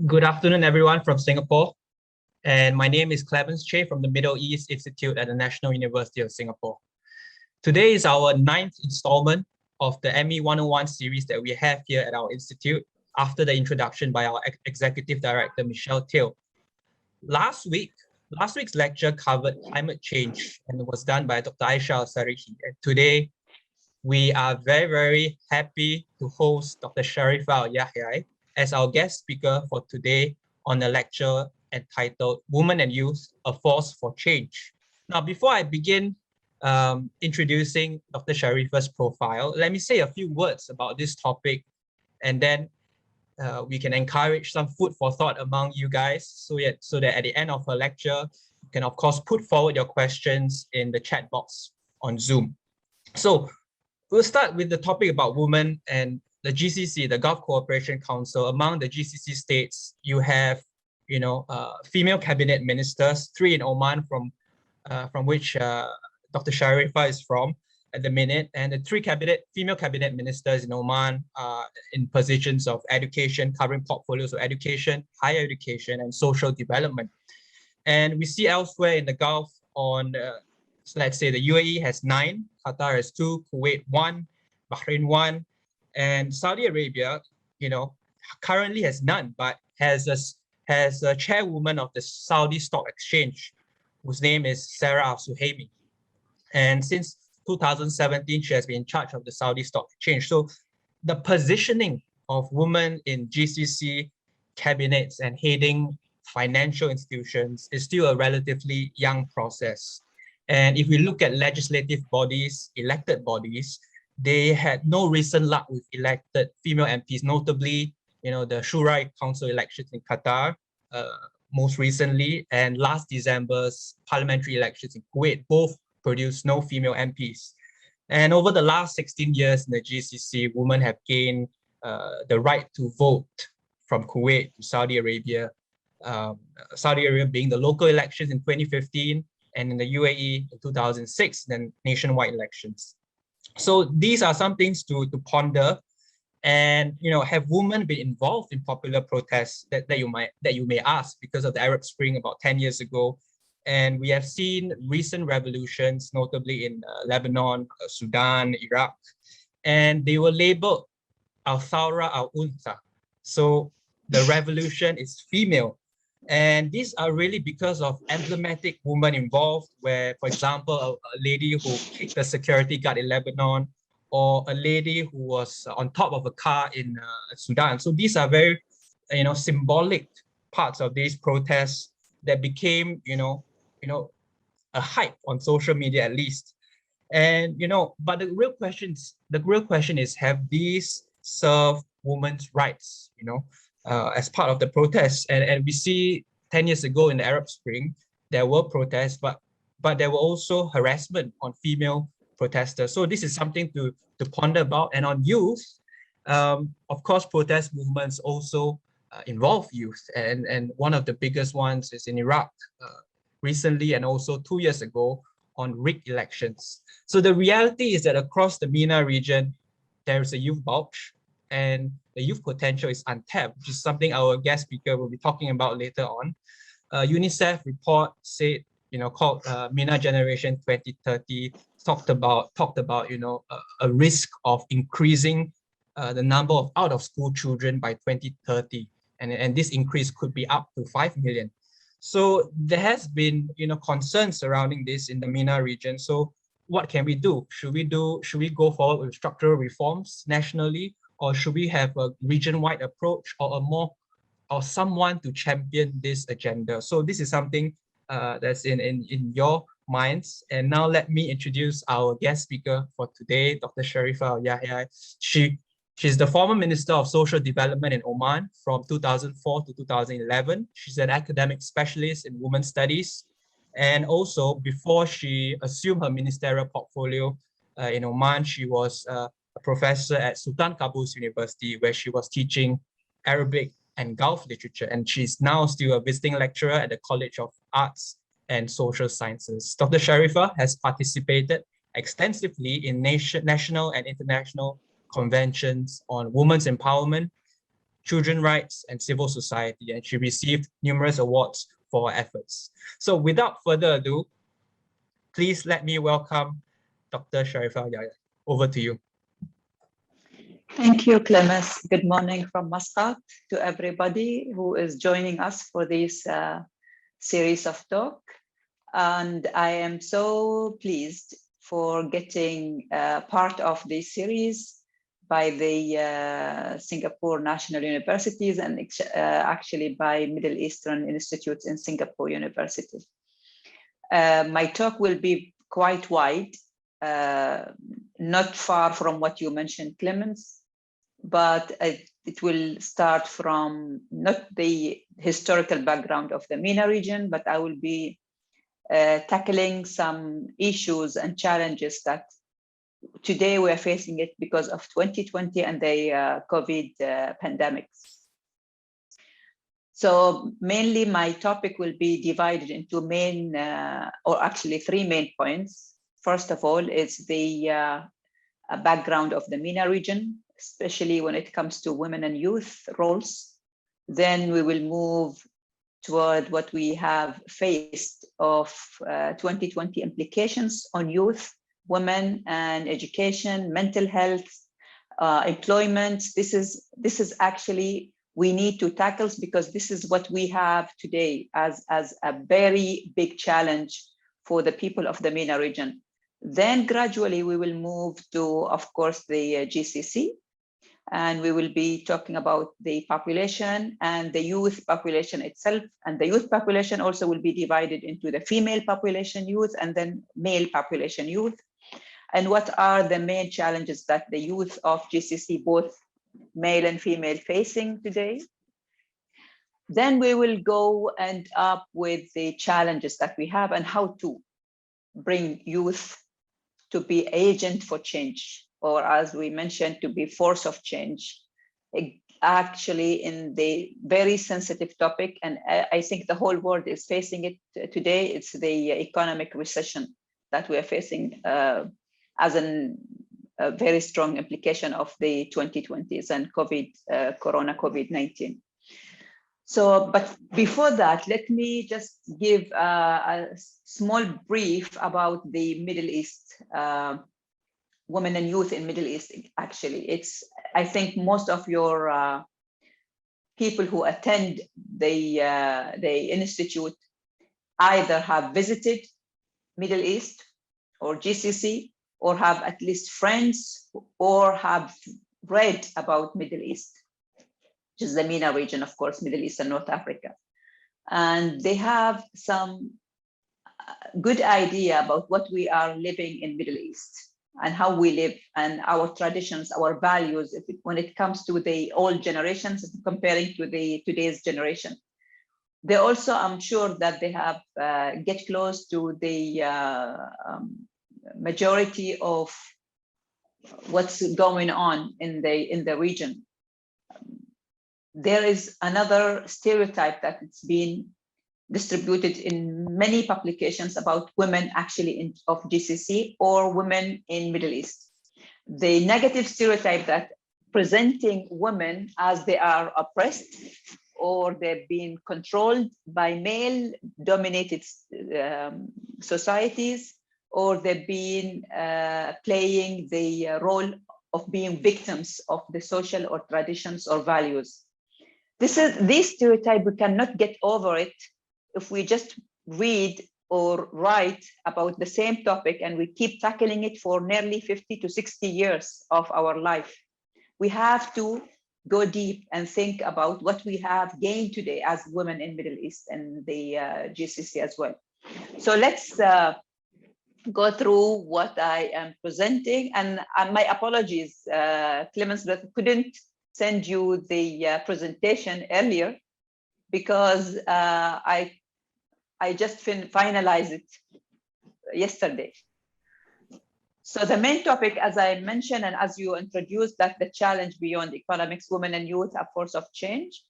Good afternoon, everyone from Singapore. And my name is Clemens Che from the Middle East Institute at the National University of Singapore. Today is our ninth installment of the ME 101 series that we have here at our institute after the introduction by our Executive Director, Michelle Teoh. Last week's lecture covered climate change and was done by Dr. Aisha Al-Sarihi. And today, we are very, very happy to host Dr. Sharifa Yahyai as our guest speaker for today on a lecture entitled Women and Youth, a Force for Change. Now, before I begin introducing Dr. Sharifa's profile, let me say a few words about this topic, and then we can encourage some food for thought among you guys so that at the end of her lecture, you can, of course, put forward your questions in the chat box on Zoom. So we'll start with the topic about women and the GCC, the Gulf Cooperation Council. Among the GCC states, you have, female cabinet ministers, 3 in Oman, from which Dr. Sharifa is from at the minute, and the 3 female cabinet ministers in Oman are in positions of education, covering portfolios of education, higher education, and social development. And we see elsewhere in the Gulf so let's say the UAE has 9, Qatar has 2, Kuwait 1, Bahrain 1, and Saudi Arabia, currently has none, but has a chairwoman of the Saudi Stock Exchange, whose name is Sarah Al-Suhaimi. And since 2017, she has been in charge of the Saudi Stock Exchange. So the positioning of women in GCC cabinets and heading financial institutions is still a relatively young process. And if we look at legislative bodies, elected bodies, they had no recent luck with elected female MPs, notably, the Shura Council elections in Qatar, most recently, and last December's parliamentary elections in Kuwait, both produced no female MPs. And over the last 16 years in the GCC, women have gained the right to vote from Kuwait to Saudi Arabia, Saudi Arabia being the local elections in 2015, and in the UAE in 2006, then nationwide elections. So these are some things to ponder. And have women been involved in popular protests that you may ask because of the Arab Spring about 10 years ago? And we have seen recent revolutions, notably in Lebanon, Sudan, Iraq, and they were labeled al-Thawra al-Untha. So the revolution is female. And these are really because of emblematic women involved, where, for example, a lady who kicked the security guard in Lebanon, or a lady who was on top of a car in Sudan. So these are very, symbolic parts of these protests that became, a hype on social media at least. And but the real question is, have these served women's rights? As part of the protests. And we see 10 years ago in the Arab Spring, there were protests, but there were also harassment on female protesters. So this is something to ponder about. And on youth, of course, protest movements also involve youth. And one of the biggest ones is in Iraq recently, and also 2 years ago on rigged elections. So the reality is that across the MENA region, there is a youth bulge, and the youth potential is untapped, which is something our guest speaker will be talking about later on. UNICEF report said, called MENA Generation 2030, talked about a risk of increasing the number of out-of-school children by 2030, and this increase could be up to 5 million. So there has been concerns surrounding this in the MENA region. So what can we do? Should we go forward with structural reforms nationally? Or should we have a region-wide approach, or someone to champion this agenda? So this is something that's in your minds. And now let me introduce our guest speaker for today, Dr. Sharifa Yahyai. She's the former Minister of Social Development in Oman from 2004 to 2011. She's an academic specialist in women's studies. And also, before she assumed her ministerial portfolio in Oman, she was a professor at Sultan Qaboos University, where she was teaching Arabic and Gulf literature. And she's now still a visiting lecturer at the College of Arts and Social Sciences. Dr. Sharifa has participated extensively in national and international conventions on women's empowerment, children's rights, and civil society, and she received numerous awards for her efforts. So without further ado, please let me welcome Dr. Sharifa Yahyai. Over to you. Thank you, Clemens. Good morning from Muscat to everybody who is joining us for this series of talk. And I am so pleased for getting part of this series by the Singapore National Universities and actually by Middle Eastern Institutes in Singapore University. My talk will be quite wide, not far from what you mentioned, Clemens, but it will start from not the historical background of the MENA region, but I will be tackling some issues and challenges that today we are facing it because of 2020 and the COVID pandemics. So mainly my topic will be divided into main, or actually 3 main points. First of all, is the background of the MENA region, especially when it comes to women and youth roles. Then we will move toward what we have faced of 2020 implications on youth, women, and education, mental health, employment. This is actually we need to tackle, because this is what we have today as a very big challenge for the people of the MENA region. Then gradually we will move to, of course, the GCC, and we will be talking about the population and the youth population itself. And the youth population also will be divided into the female population youth and then male population youth. And what are the main challenges that the youth of GCC, both male and female, facing today? Then we will go end up with the challenges that we have and how to bring youth to be agent for change, or as we mentioned, to be force of change, actually in the very sensitive topic. And I think the whole world is facing it today. It's the economic recession that we are facing as a very strong implication of the 2020s and Corona COVID-19. So, but before that, let me just give a small brief about the Middle East, women and youth in Middle East. Actually, I think most of your people who attend the institute either have visited Middle East or GCC, or have at least friends, or have read about Middle East, which is the MENA region, of course, Middle East and North Africa. And they have some good idea about what we are living in Middle East and how we live and our traditions, our values, when it comes to the old generations comparing to the today's generation. They also, I'm sure that they have get close to the majority of what's going on in the region. There is another stereotype that it's been distributed in many publications about women actually of GCC or women in Middle East. The negative stereotype that presenting women as they are oppressed or they've been controlled by male-dominated societies, or they've been playing the role of being victims of the social or traditions or values. This stereotype, we cannot get over it if we just read or write about the same topic and we keep tackling it for nearly 50 to 60 years of our life. We have to go deep and think about what we have gained today as women in Middle East and the GCC as well. So let's go through what I am presenting, and my apologies, Clemens, that I couldn't send you the presentation earlier because I just finalized it yesterday. So the main topic, as I mentioned, and as you introduced, that the challenge beyond economics, women and youth, a force of change.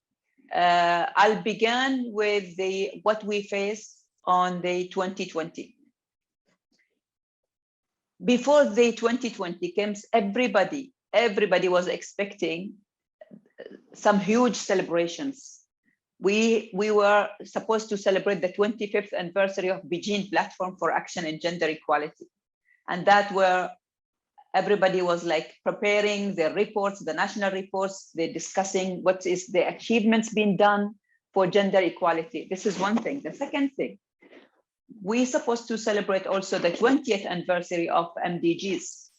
I'll begin with what we face on the 2020. Before the 2020 came, everybody was expecting some huge celebrations. We were supposed to celebrate the 25th anniversary of Beijing Platform for Action in Gender Equality. And that where everybody was like preparing their reports, the national reports, they're discussing what is the achievements being done for gender equality. This is one thing. The second thing, we're supposed to celebrate also the 20th anniversary of MDGs.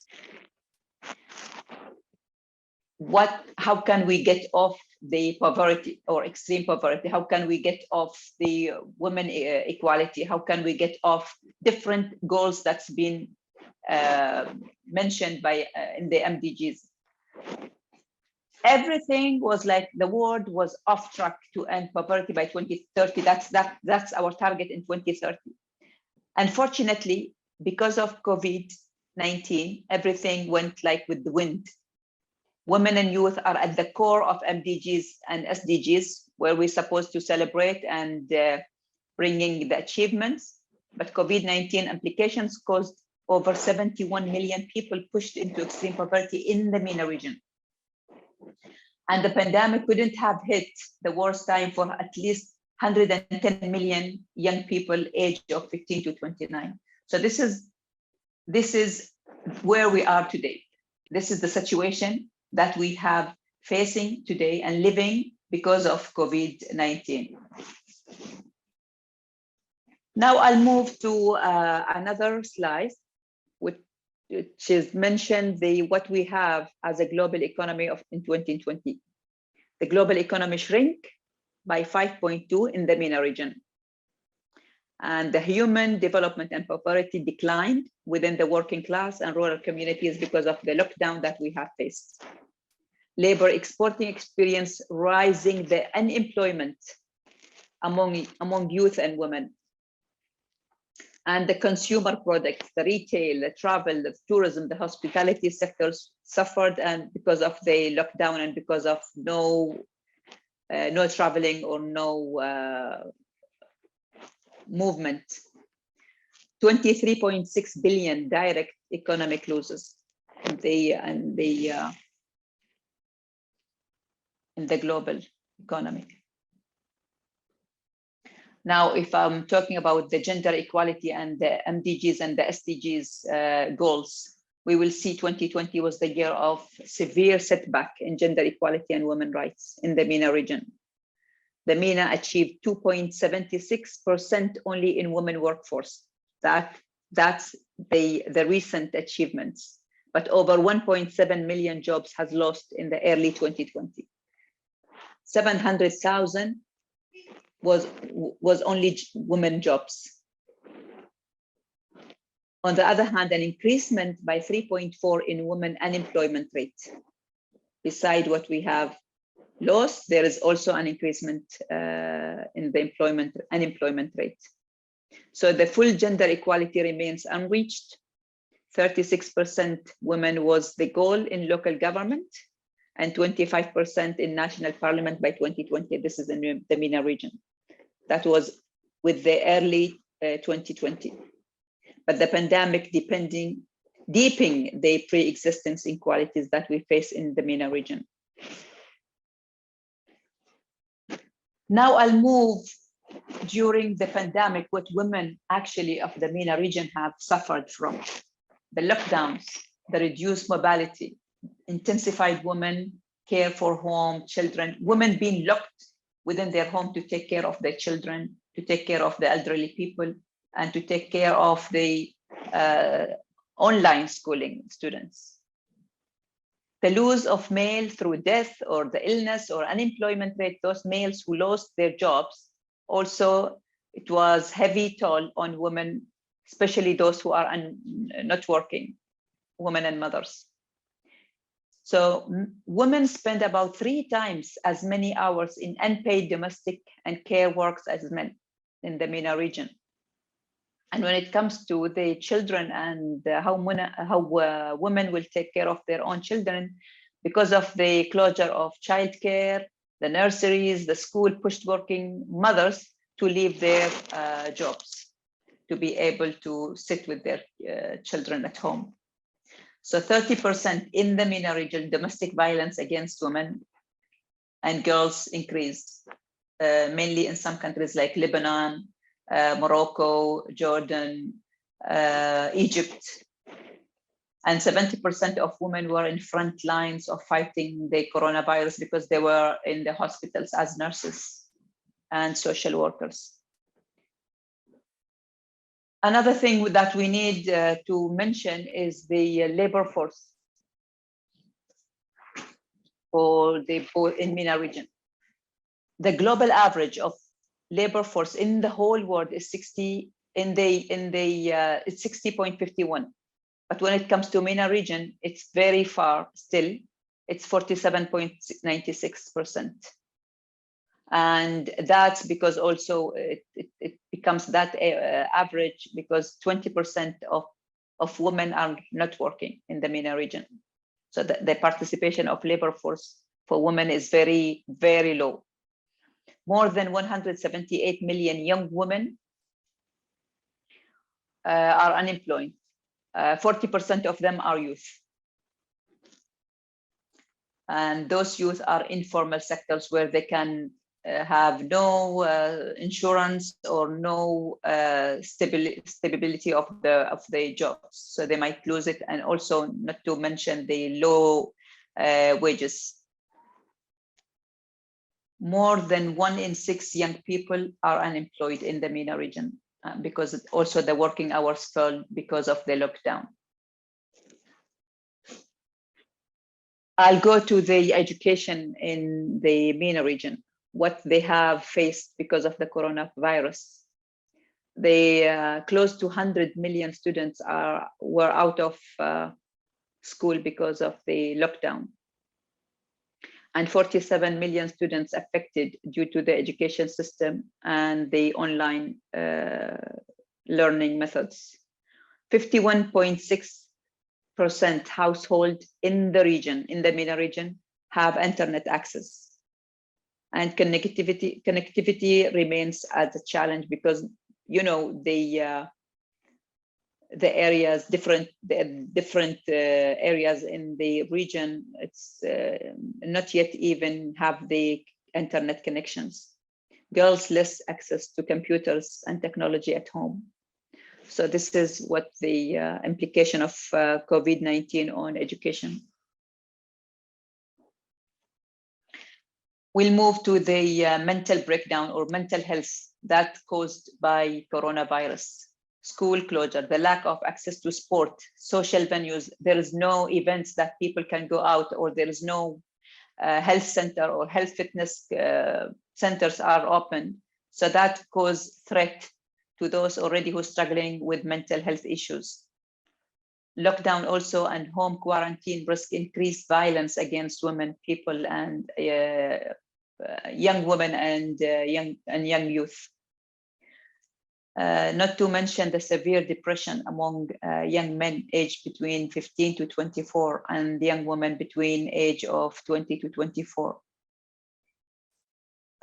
How can we get off the poverty or extreme poverty? How can we get off the women equality? How can we get off different goals that's been mentioned by in the MDGs? Everything was like the world was off track to end poverty by 2030. That's our target in 2030. Unfortunately, because of COVID-19, everything went like with the wind. Women and youth are at the core of MDGs and SDGs, where we're supposed to celebrate and bringing the achievements. But COVID-19 implications caused over 71 million people pushed into extreme poverty in the MENA region. And the pandemic couldn't have hit the worst time for at least 110 million young people aged of 15 to 29. So this is where we are today. This is the situation that we have facing today and living because of COVID-19. Now I'll move to another slide, which is mentioned what we have as a global economy in 2020. The global economy shrank by 5.2 in the MENA region. And the human development and poverty declined within the working class and rural communities because of the lockdown that we have faced. Labor exporting experienced rising the unemployment among youth and women. And the consumer products, the retail, the travel, the tourism, the hospitality sectors suffered, and because of the lockdown and because of no traveling or no movement. 23.6 billion direct economic losses in the global economy. Now, if I'm talking about the gender equality and the MDGs and the SDGs goals, we will see 2020 was the year of severe setback in gender equality and women's rights in the MENA region. The MENA achieved 2.76% only in women workforce. That's the recent achievements, but over 1.7 million jobs has lost in the early 2020. 700,000 was only women jobs. On the other hand, an increasement by 3.4 in women unemployment rate. Beside what we have lost, there is also an increasement in the unemployment rate. So the full gender equality remains unreached. 36% women was the goal in local government and 25% in national parliament by 2020. This is in the MENA region. That was with the early 2020. But the pandemic deepening the pre-existence inequalities that we face in the MENA region. Now I'll move during the pandemic what women actually of the MENA region have suffered from. The lockdowns, the reduced mobility, intensified women care for home, children, women being locked within their home to take care of their children, to take care of the elderly people, and to take care of the online schooling students. The loss of male through death or the illness or unemployment rate, those males who lost their jobs, also it was heavy toll on women, especially those who are not working, women and mothers. So women spend about 3 times as many hours in unpaid domestic and care works as men in the MENA region. And when it comes to the children and how women will take care of their own children, because of the closure of childcare, the nurseries, the school pushed working mothers to leave their jobs, to be able to sit with their children at home. So 30% in the MENA region, domestic violence against women and girls increase, mainly in some countries like Lebanon, Morocco, Jordan, Egypt. And 70% of women were in front lines of fighting the coronavirus because they were in the hospitals as nurses and social workers. Another thing that we need to mention is the labor force for the in MENA region. The global average of labor force in the whole world is 60.51. But when it comes to MENA region, it's very far still. It's 47.96%. And that's because also it becomes that average because 20% of women are not working in the MENA region. So the participation of labor force for women is very, very low. More than 178 million young women are unemployed. 40% of them are youth. And those youth are informal sectors where they can have no insurance or no stability of the jobs. So they might lose it, and also not to mention the low wages. More than 1 in 6 young people are unemployed in the MENA region because also the working hours fell because of the lockdown. I'll go to the education in the MENA region, what they have faced because of the coronavirus. They close to 100 million students were out of school because of the lockdown. And 47 million students affected due to the education system and the online learning methods. 51.6% household in the region, in the MENA region, have internet access. And connectivity remains as a challenge because, you know, the areas, different areas in the region, it's not yet even have the internet connections. Girls less access to computers and technology at home. So this is what the implication of COVID-19 on education. We'll move to the mental breakdown or mental health that caused by coronavirus. School closure, the lack of access to sport, social venues. There is no events that people can go out, or there is no health center or health fitness centers are open. So that causes threat to those already who are struggling with mental health issues. Lockdown also and home quarantine risk increased violence against women, people, and young women and young youth. Not to mention the severe depression among young men aged between 15 to 24 and young women between age of 20 to 24.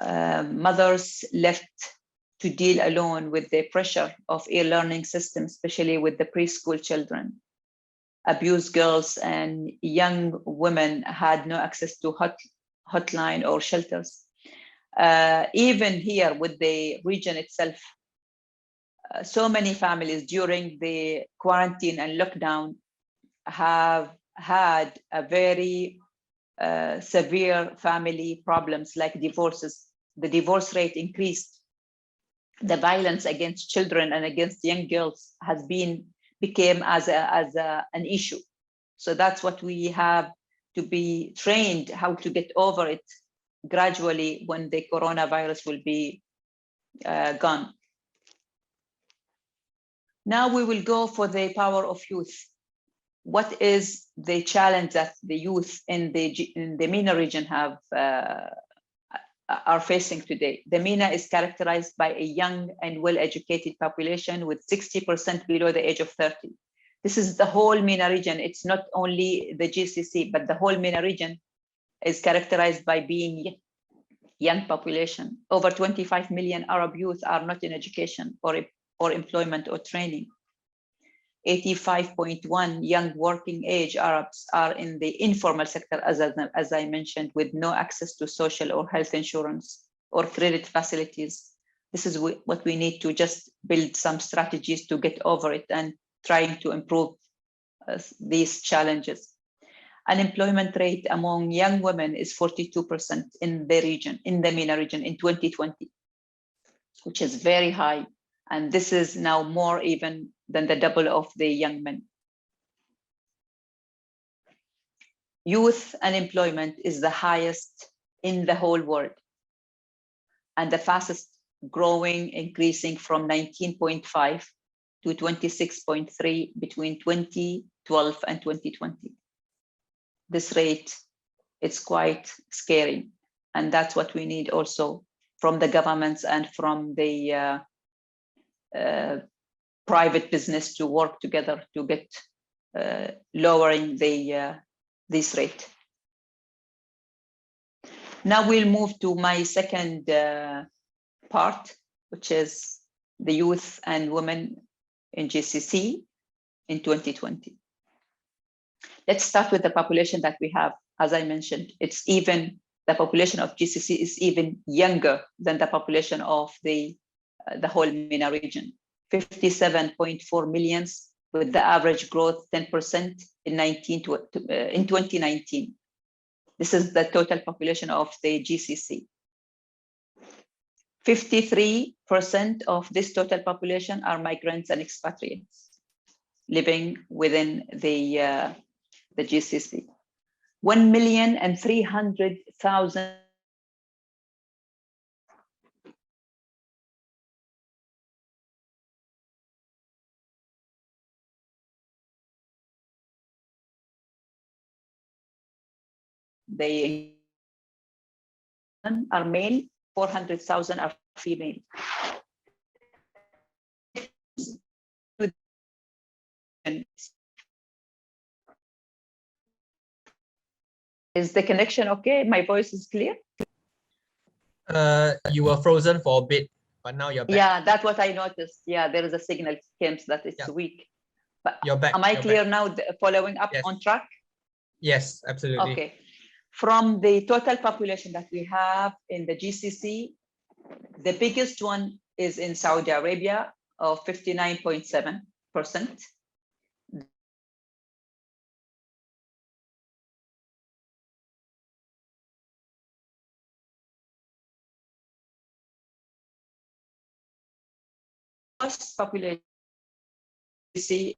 Mothers left to deal alone with the pressure of e-learning system, especially with the preschool children. Abused girls and young women had no access to hotline or shelters. Even here with the region itself, so many families during the quarantine and lockdown have had a very severe family problems like divorces. The divorce rate increased. The violence against children and against young girls has became as an issue. So that's what we have to be trained how to get over it gradually when the coronavirus will be gone. Now we will go for the power of youth. What is the challenge that the youth in the MENA region are facing today? The MENA is characterized by a young and well-educated population with 60% below the age of 30. This is the whole MENA region. It's not only the GCC, but the whole MENA region is characterized by being young population. Over 25 million Arab youth are not in education or employment or training. 85.1 young working age Arabs are in the informal sector, as I mentioned, with no access to social or health insurance or credit facilities. This is what we need to just build some strategies to get over it and trying to improve these challenges. Unemployment rate among young women is 42% in the region, in the MENA region in 2020, which is very high. And this is now more even than the double of the young men. Youth unemployment is the highest in the whole world and the fastest growing, increasing from 19.5 to 26.3 between 2012 and 2020. This rate is quite scary. And that's what we need also from the governments and from the private business to work together to get lowering this rate. Now we'll move to my second part, which is the youth and women in GCC in 2020. Let's start with the population that we have. As I mentioned, it's even the population of GCC is even younger than the population of the whole MENA region. 57.4 million, with the average growth 10% in 2019. This is the total population of the GCC. 53% of this total population are migrants and expatriates living within the GCC. 1,300,000 they are male, 400,000 are female. Is the connection okay? My voice is clear? You were frozen for a bit, but now you're back. Yeah, that's what I noticed. Yeah, there is a signal comes that it's weak. But you're back. Am I clear now, following up on track? Yes, absolutely. Okay. From the total population that we have in the GCC, the biggest one is in Saudi Arabia of 59.7%. Most population is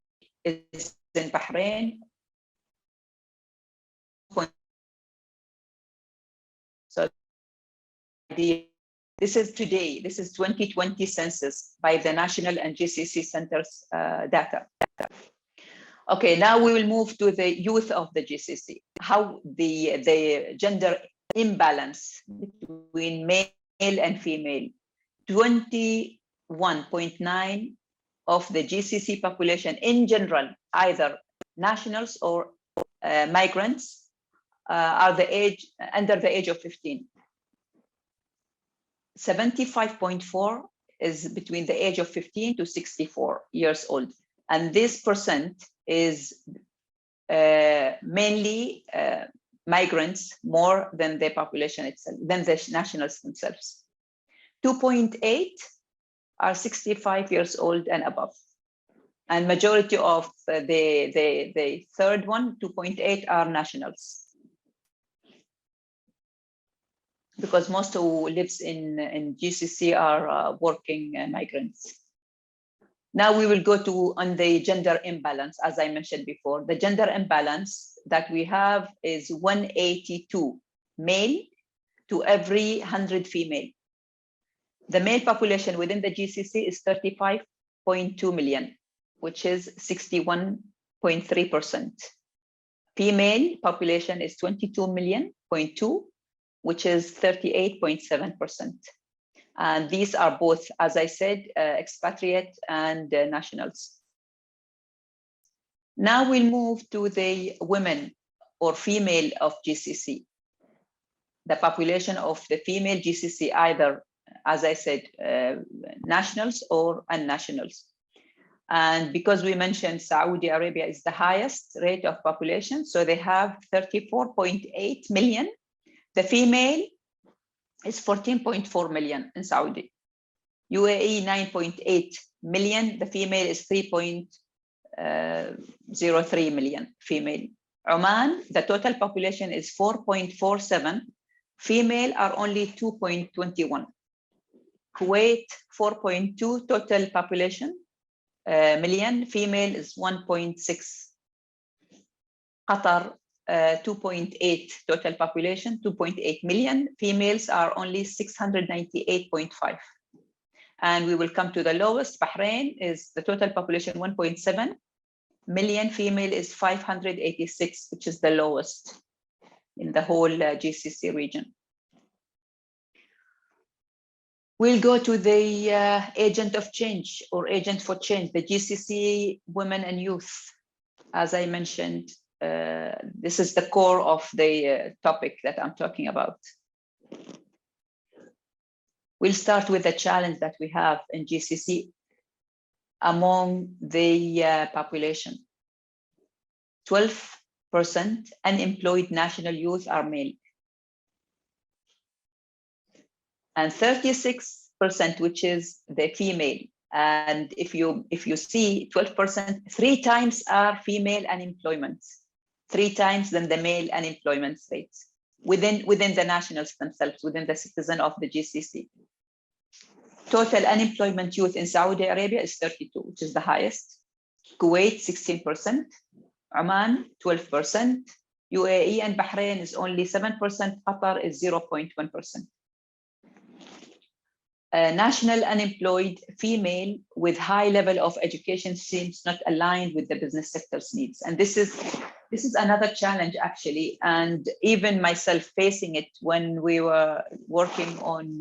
in Bahrain. So this is today, this is 2020 census by the National and GCC Centers data. Okay, now we will move to the youth of the GCC. How the gender imbalance between male and female. 21.9 of the GCC population in general, either nationals or migrants, are under the age of 15. 75.4 is between the age of 15 to 64 years old. And this percent is mainly migrants more than the population itself, than the nationals themselves. 2.8 are 65 years old and above. And majority of the third one, 2.8, are nationals. Because most who lives in GCC are working migrants. Now we will go on the gender imbalance, as I mentioned before. The gender imbalance that we have is 182 male to every 100 female. The male population within the GCC is 35.2 million, which is 61.3%. Female population is 22 million, which is 38.7%. And these are both, as I said, expatriate and nationals. Now we'll move to the women or female of GCC. The population of the female GCC, either, as I said, nationals or unnationals. And because we mentioned Saudi Arabia is the highest rate of population, so they have 34.8 million. The female is 14.4 million in Saudi. UAE 9.8 million. The female is 3.03 million female. Oman, the total population is 4.47. Female are only 2.21. Kuwait 4.2 total population million. Female is 1.6. Qatar 2.8 total population, 2.8 million. Females are only 698.5. And we will come to the lowest. Bahrain is the total population 1.7 million. Female is 586, which is the lowest in the whole GCC region. We'll go to the agent of change or agent for change, the GCC women and youth. As I mentioned, this is the core of the topic that I'm talking about. We'll start with the challenge that we have in GCC among the population. 12% unemployed national youth are male. And 36%, which is the female. And if you see 12%, 3 times are female unemployment, 3 times than the male unemployment rates within the nationals themselves, within the citizen of the GCC. Total unemployment youth in Saudi Arabia is 32, which is the highest. Kuwait 16%, Oman 12%, UAE and Bahrain is only 7%, Qatar is 0.1%. National unemployed female with high level of education seems not aligned with the business sector's needs. And this is another challenge actually. And even myself facing it when we were working on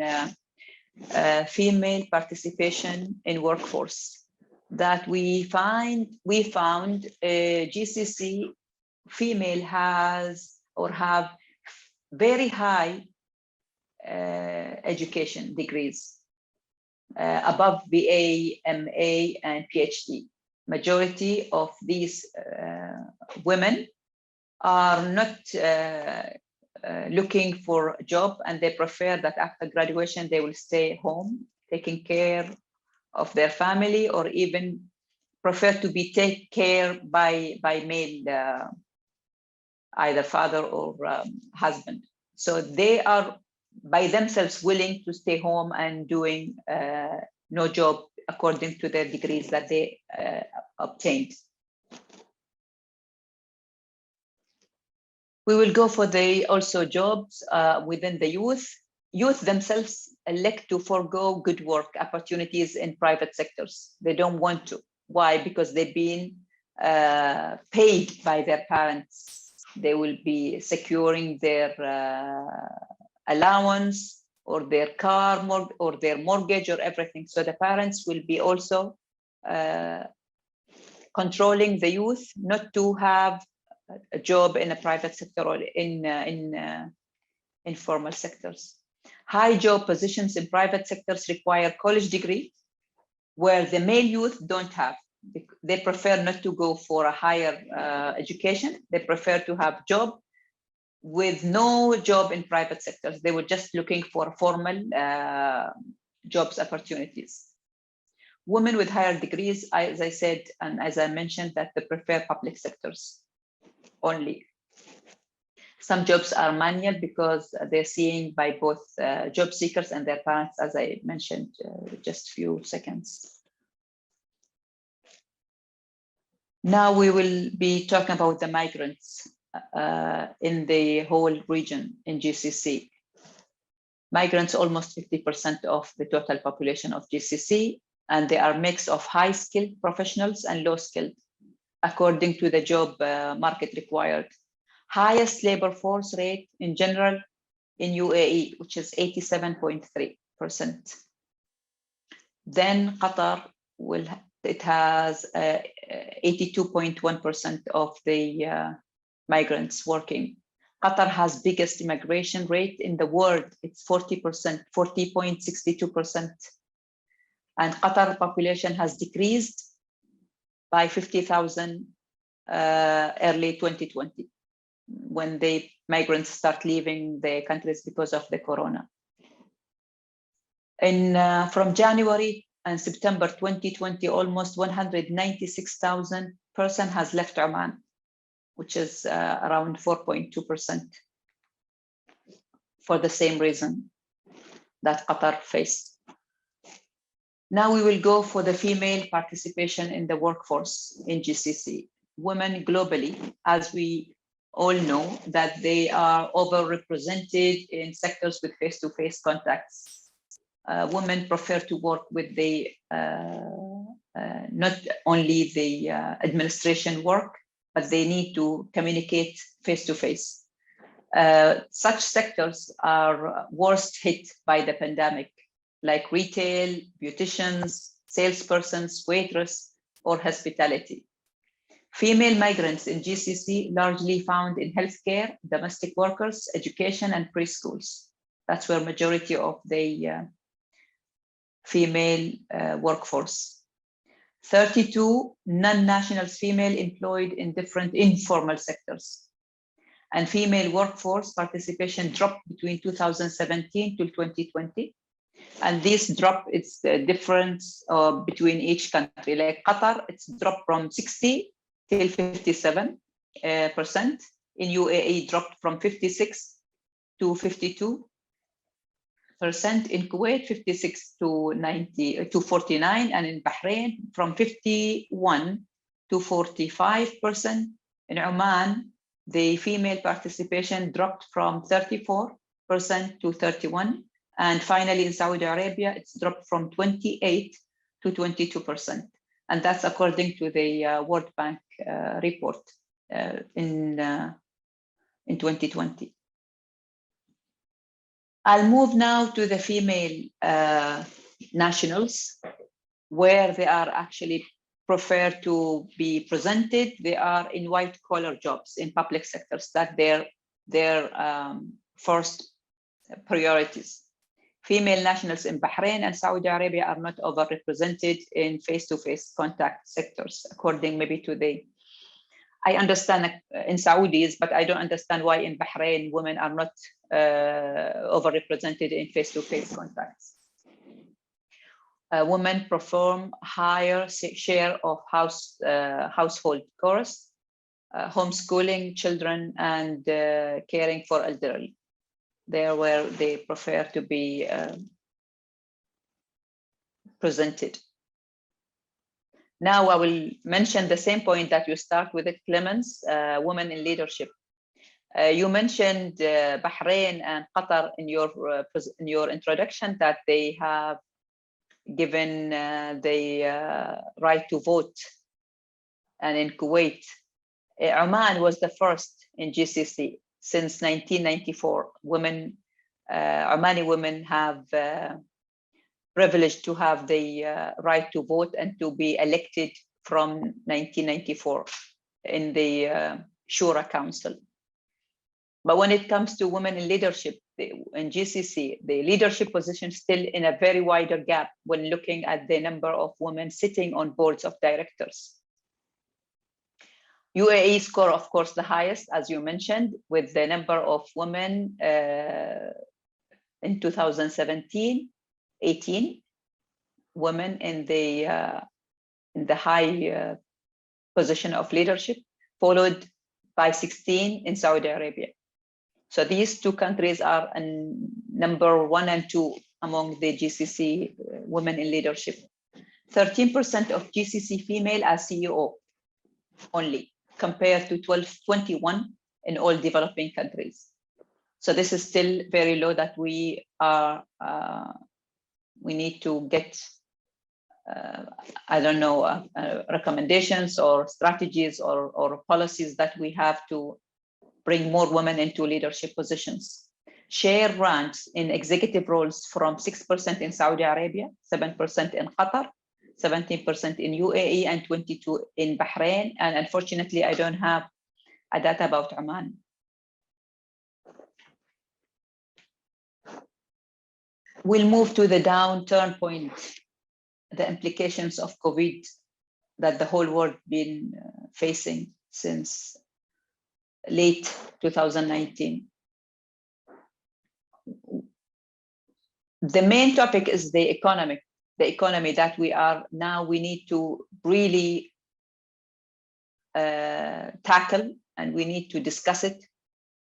female participation in workforce, that we found GCC female has or have very high education degrees, above BA, MA, and PhD. Majority of these women are not looking for a job, and they prefer that after graduation they will stay home taking care of their family, or even prefer to be taken care by male, either father or husband. So they are by themselves willing to stay home and doing no job according to their degrees that they obtained. We will go for the also jobs within the youth. Youth themselves elect to forego good work opportunities in private sectors. They don't want to. Why? Because they've been paid by their parents. They will be securing their allowance or their car or their mortgage or everything. So the parents will be also controlling the youth not to have a job in a private sector or in informal sectors. High job positions in private sectors require college degree, where the male youth don't have. They prefer not to go for a higher education. They prefer to have job with no job in private sectors. They were just looking for formal jobs opportunities. Women with higher degrees, as I said, and as I mentioned, that they prefer public sectors only. Some jobs are manual because they're seen by both job seekers and their parents, as I mentioned just a few seconds. Now we will be talking about the migrants in the whole region in GCC. Migrants, almost 50% of the total population of GCC, and they are a mix of high-skilled professionals and low-skilled, according to the job market required. Highest labor force rate in general in UAE, which is 87.3%. Then Qatar it has 82.1% of the migrants working. Qatar has biggest immigration rate in the world. It's 40%, 40.62%. And Qatar population has decreased by 50,000 early 2020, when the migrants start leaving the countries because of the corona. From January and September 2020, almost 196,000 person has left Oman, which is around 4.2%, for the same reason that Qatar faced. Now we will go for the female participation in the workforce in GCC. Women globally, as we all know, that they are overrepresented in sectors with face-to-face contacts. Women prefer to work with the not only the administration work, but they need to communicate face-to-face. Such sectors are worst hit by the pandemic, like retail, beauticians, salespersons, waitress, or hospitality. Female migrants in GCC largely found in healthcare, domestic workers, education, and preschools. That's where majority of the female workforce. 32 non-nationals female employed in different informal sectors. And female workforce participation dropped between 2017 to 2020. And this drop, it's the difference between each country. Like Qatar, it's dropped from 60 till 57%. In UAE, dropped from 56 to 52%. In Kuwait, 56 to 49, and in Bahrain, from 51 to 45%. In Oman, the female participation dropped from 34% to 31%. And finally, in Saudi Arabia, it's dropped from 28 to 22%. And that's according to the World Bank report in 2020. I'll move now to the female nationals, where they are actually prefer to be presented. They are in white collar jobs in public sectors. That their first priorities. Female nationals in Bahrain and Saudi Arabia are not overrepresented in face-to-face contact sectors, according maybe to the, I understand in Saudis, but I don't understand why in Bahrain women are not overrepresented in face-to-face contacts. Women perform higher share of household chores, homeschooling children, and caring for elderly. There where they prefer to be presented. Now I will mention the same point that you start with it, Clemens, women in leadership. You mentioned Bahrain and Qatar in your introduction, that they have given the right to vote. And in Kuwait, Oman was the first in GCC. Since 1994, Omani women have privileged to have the right to vote and to be elected from 1994 in the Shura Council. But when it comes to women in leadership in GCC, the leadership position still in a very wider gap when looking at the number of women sitting on boards of directors. UAE score, of course, the highest, as you mentioned, with the number of women in 2017, 18 women in the high position of leadership, followed by 16 in Saudi Arabia. So these two countries are number 1 and 2 among the GCC women in leadership. 13% of GCC female as CEO only, compared to 21 in all developing countries. So this is still very low, that we need to get, I don't know, recommendations or strategies or policies that we have to bring more women into leadership positions. Share ranks in executive roles from 6% in Saudi Arabia, 7% in Qatar, 17% in UAE, and 22% in Bahrain. And unfortunately, I don't have a data about Oman. We'll move to the downturn point, the implications of COVID, that the whole world been facing since late 2019. The main topic is the economy that we need to really tackle, and we need to discuss it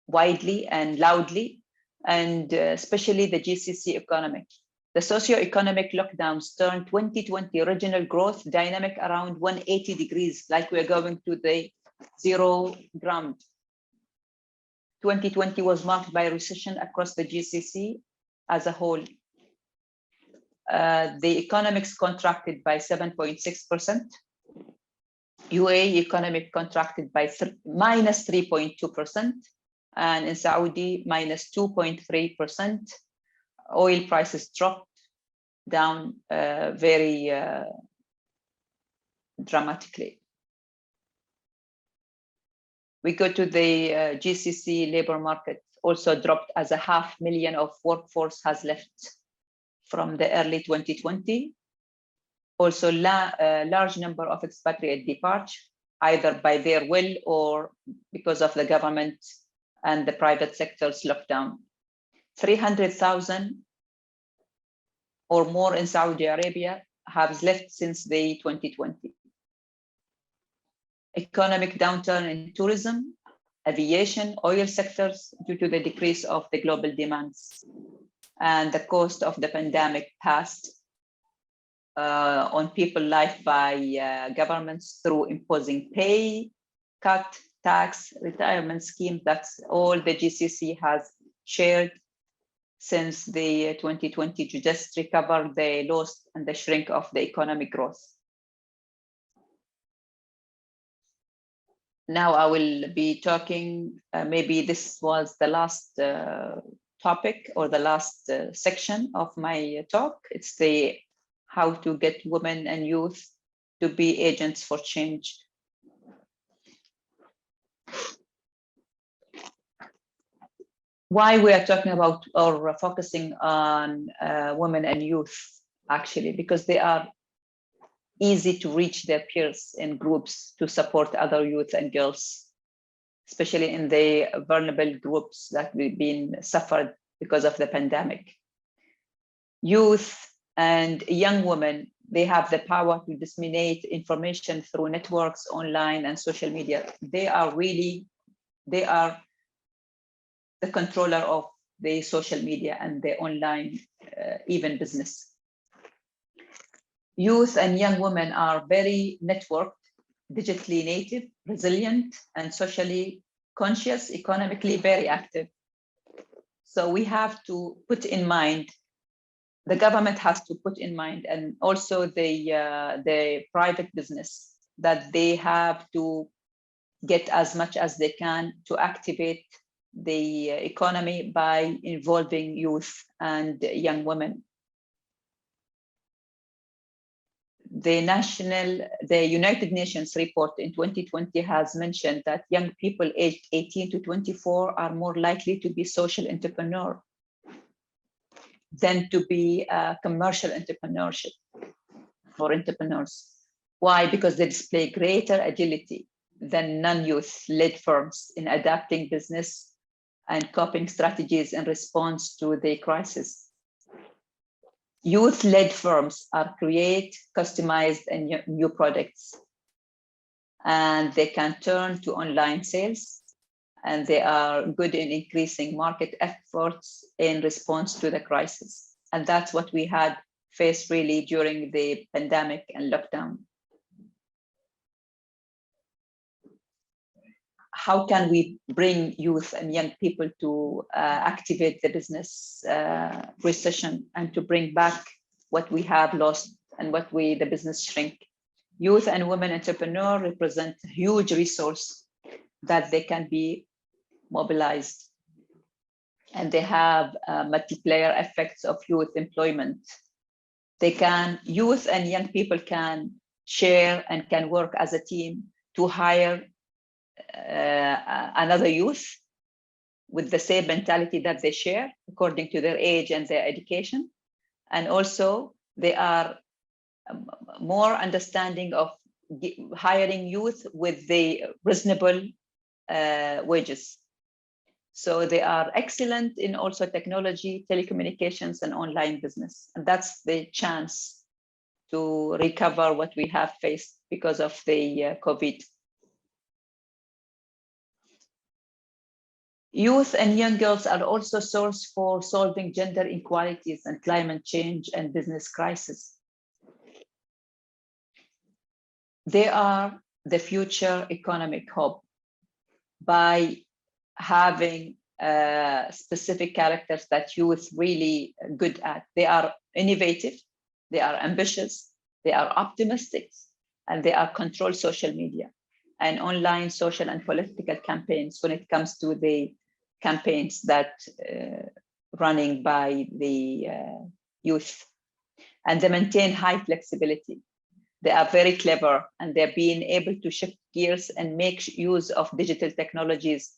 widely and loudly, and especially the GCC economy. The socio-economic lockdowns turned 2020 regional growth dynamic around 180 degrees, like we're going to the zero ground. 2020 was marked by recession across the GCC as a whole. The economics contracted by 7.6%. UAE economic contracted by minus 3.2%, and in Saudi minus 2.3%. Oil prices dropped down very dramatically. We go to the GCC labor market, also dropped as 500,000 of workforce has left from the early 2020. Also, large number of expatriate depart, either by their will or because of the government and the private sector's lockdown. 300,000 or more in Saudi Arabia have left since the 2020. Economic downturn in tourism, aviation, oil sectors due to the decrease of the global demands, and the cost of the pandemic passed on people's life by governments through imposing pay, cut, tax, retirement scheme. That's all the GCC has shared since the 2020 to just recover the loss and the shrink of the economic growth. Now I will be talking, maybe this was the last topic or the last section of my talk. It's the how to get women and youth to be agents for change. Why we are talking about or focusing on women and youth, actually, because they are easy to reach their peers in groups to support other youth and girls, especially in the vulnerable groups that we've been suffered because of the pandemic. Youth and young women, they have the power to disseminate information through networks, online and social media. They are the controller of the social media and the online even business. Youth and young women are very networked, digitally native, resilient, and socially conscious, economically very active. So we have to put in mind, the government has to put in mind, and also the private business, that they have to get as much as they can to activate the economy by involving youth and young women. The United Nations report in 2020 has mentioned that young people aged 18 to 24 are more likely to be social entrepreneur than to be commercial entrepreneurship or entrepreneurs. Why? Because they display greater agility than non-youth led firms in adapting business and coping strategies in response to the crisis. Youth-led firms are create customized and new products, and they can turn to online sales, and they are good in increasing market efforts in response to the crisis. And that's what we had faced really during the pandemic and lockdown. How can we bring youth and young people to activate the business recession and to bring back what we have lost and what the business shrink? Youth and women entrepreneurs represent a huge resource that they can be mobilized, and they have multiplier effects of youth employment. Youth and young people can share and can work as a team to hire another youth with the same mentality that they share according to their age and their education. And also they are more understanding of hiring youth with the reasonable wages. So they are excellent in also technology, telecommunications, and online business. And that's the chance to recover what we have faced because of the COVID. Youth and young girls are also a source for solving gender inequalities and climate change and business crisis. They are the future economic hub by having specific characters that youth really good at. They are innovative, they are ambitious, they are optimistic, and they are control social media and online social and political campaigns when it comes to the campaigns that running by the youth. And they maintain high flexibility. They are very clever, and they're being able to shift gears and make use of digital technologies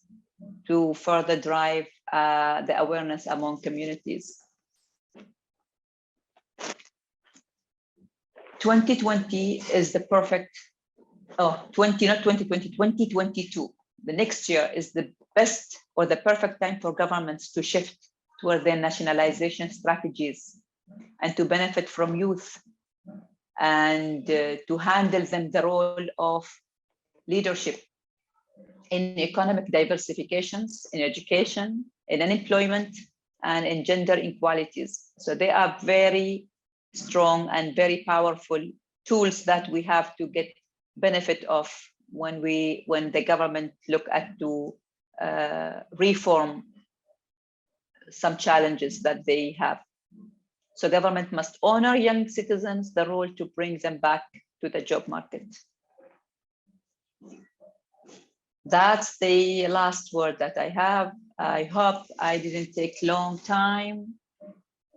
to further drive the awareness among communities. 2020 is the perfect, 2022. The next year is the best or the perfect time for governments to shift toward their nationalization strategies and to benefit from youth and to handle them the role of leadership in economic diversifications, in education, in unemployment, and in gender inequalities. So they are very strong and very powerful tools that we have to get benefit of when the government look at to reform some challenges that they have. So government must honor young citizens, the role to bring them back to the job market. That's the last word that I have. I hope I didn't take long time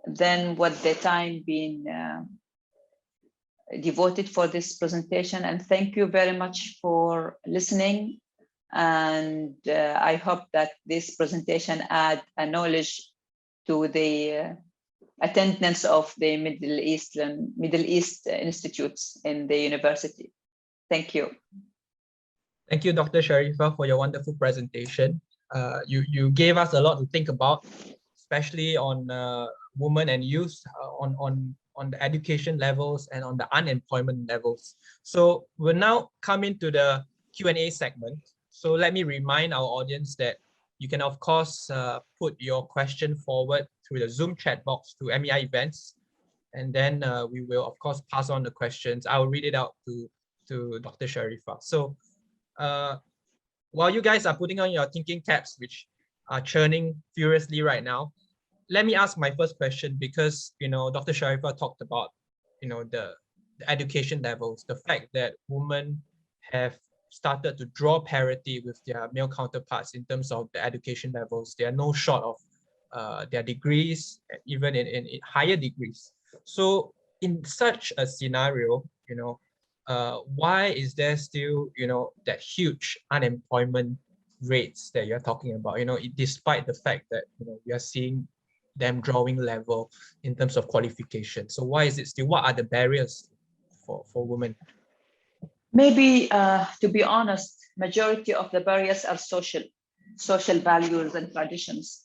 than what the time been devoted for this presentation. And thank you very much for listening. And I hope that this presentation add a knowledge to the attendance of the Middle East institutes in the university. Thank you. Thank you, Dr. Sharifa, for your wonderful presentation. You gave us a lot to think about, especially on women and youth, on the education levels and on the unemployment levels. So we'll now come into the Q&A segment. So let me remind our audience that you can, of course, put your question forward through the Zoom chat box to MEI events. And then we will, of course, pass on the questions. I will read it out to Dr. Sharifa. So while you guys are putting on your thinking caps, which are churning furiously right now, let me ask my first question, because Dr. Sharifa talked about the education levels, the fact that women have started to draw parity with their male counterparts in terms of the education levels. They are no short of their degrees, even in higher degrees. So in such a scenario, why is there still that huge unemployment rates that you're talking about? Despite the fact that we are seeing them drawing level in terms of qualification. So why is it still? What are the barriers for women? Maybe to be honest, majority of the barriers are social values and traditions.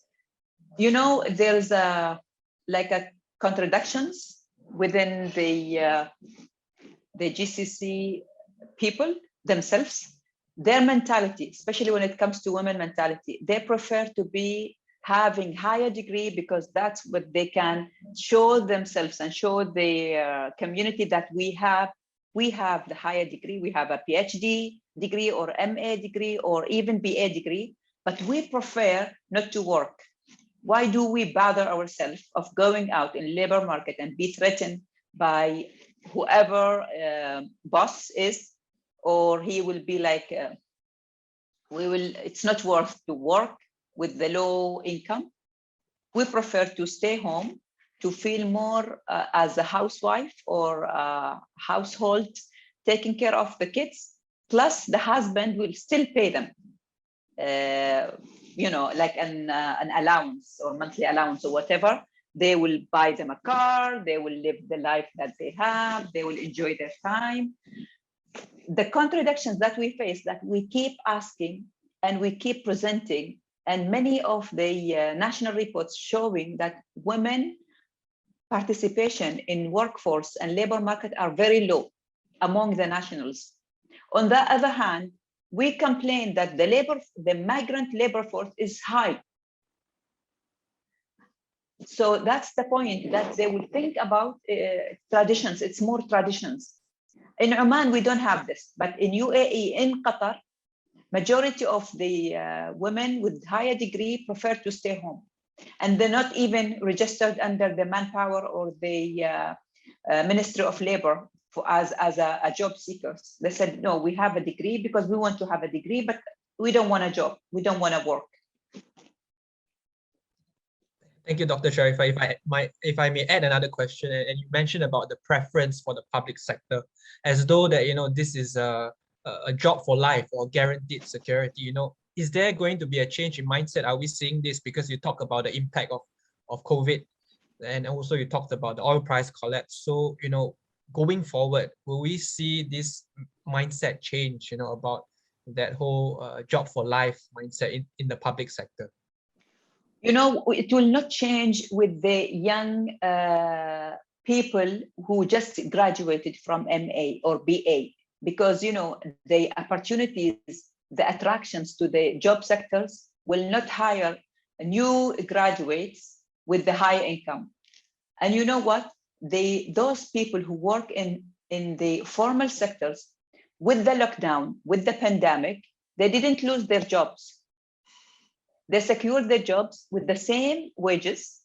There's like a contradictions within the GCC people themselves. Their mentality, especially when it comes to women mentality, they prefer to be having higher degree because that's what they can show themselves and show the community that we have the higher degree. We have a PhD degree or MA degree or even BA degree, but we prefer not to work. Why do we bother ourselves of going out in labor market and be threatened by whoever boss is, or he will be like, it's not worth to work with the low income. We prefer to stay home, to feel more as a housewife or a household, taking care of the kids, plus the husband will still pay them, like an allowance or monthly allowance or whatever. They will buy them a car, they will live the life that they have, they will enjoy their time. the contradictions that we face, that we keep asking and we keep presenting, and many of the national reports showing that women participation in workforce and labor market are very low among the nationals. On the other hand, we complain that the migrant labor force is high. So that's the point, that they will think about traditions. It's more traditions. In Oman, we don't have this, but in UAE, in Qatar, majority of the women with higher degree prefer to stay home. And they're not even registered under the manpower or the Ministry of Labor as a job seekers. They said, no, we have a degree because we want to have a degree, but we don't want a job. We don't want to work. Thank you, Dr. Sharifa. If I may add another question, and you mentioned about the preference for the public sector, as though that, this is a job for life or guaranteed security, is there going to be a change in mindset? Are we seeing this? Because you talk about the impact of COVID, and also you talked about the oil price collapse. So, going forward, will we see this mindset change, about that whole job for life mindset in the public sector? It will not change with the young people who just graduated from MA or BA, because, the opportunities, the attractions to the job sectors will not hire new graduates with the high income. And you know what? Those people who work in the formal sectors, with the lockdown, with the pandemic, they didn't lose their jobs. They secured their jobs with the same wages,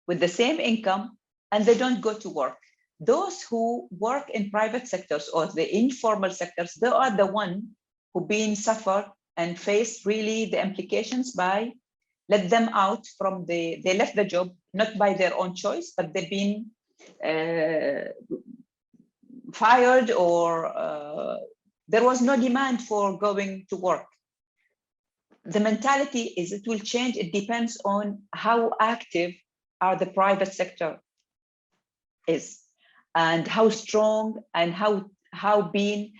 with the same income, and they don't go to work. Those who work in private sectors or the informal sectors, they are the ones who been suffered and face really the implications by let them out from they left the job, not by their own choice, but they've been fired, or there was no demand for going to work. The mentality is it will change. It depends on how active are the private sector is, and how strong and how being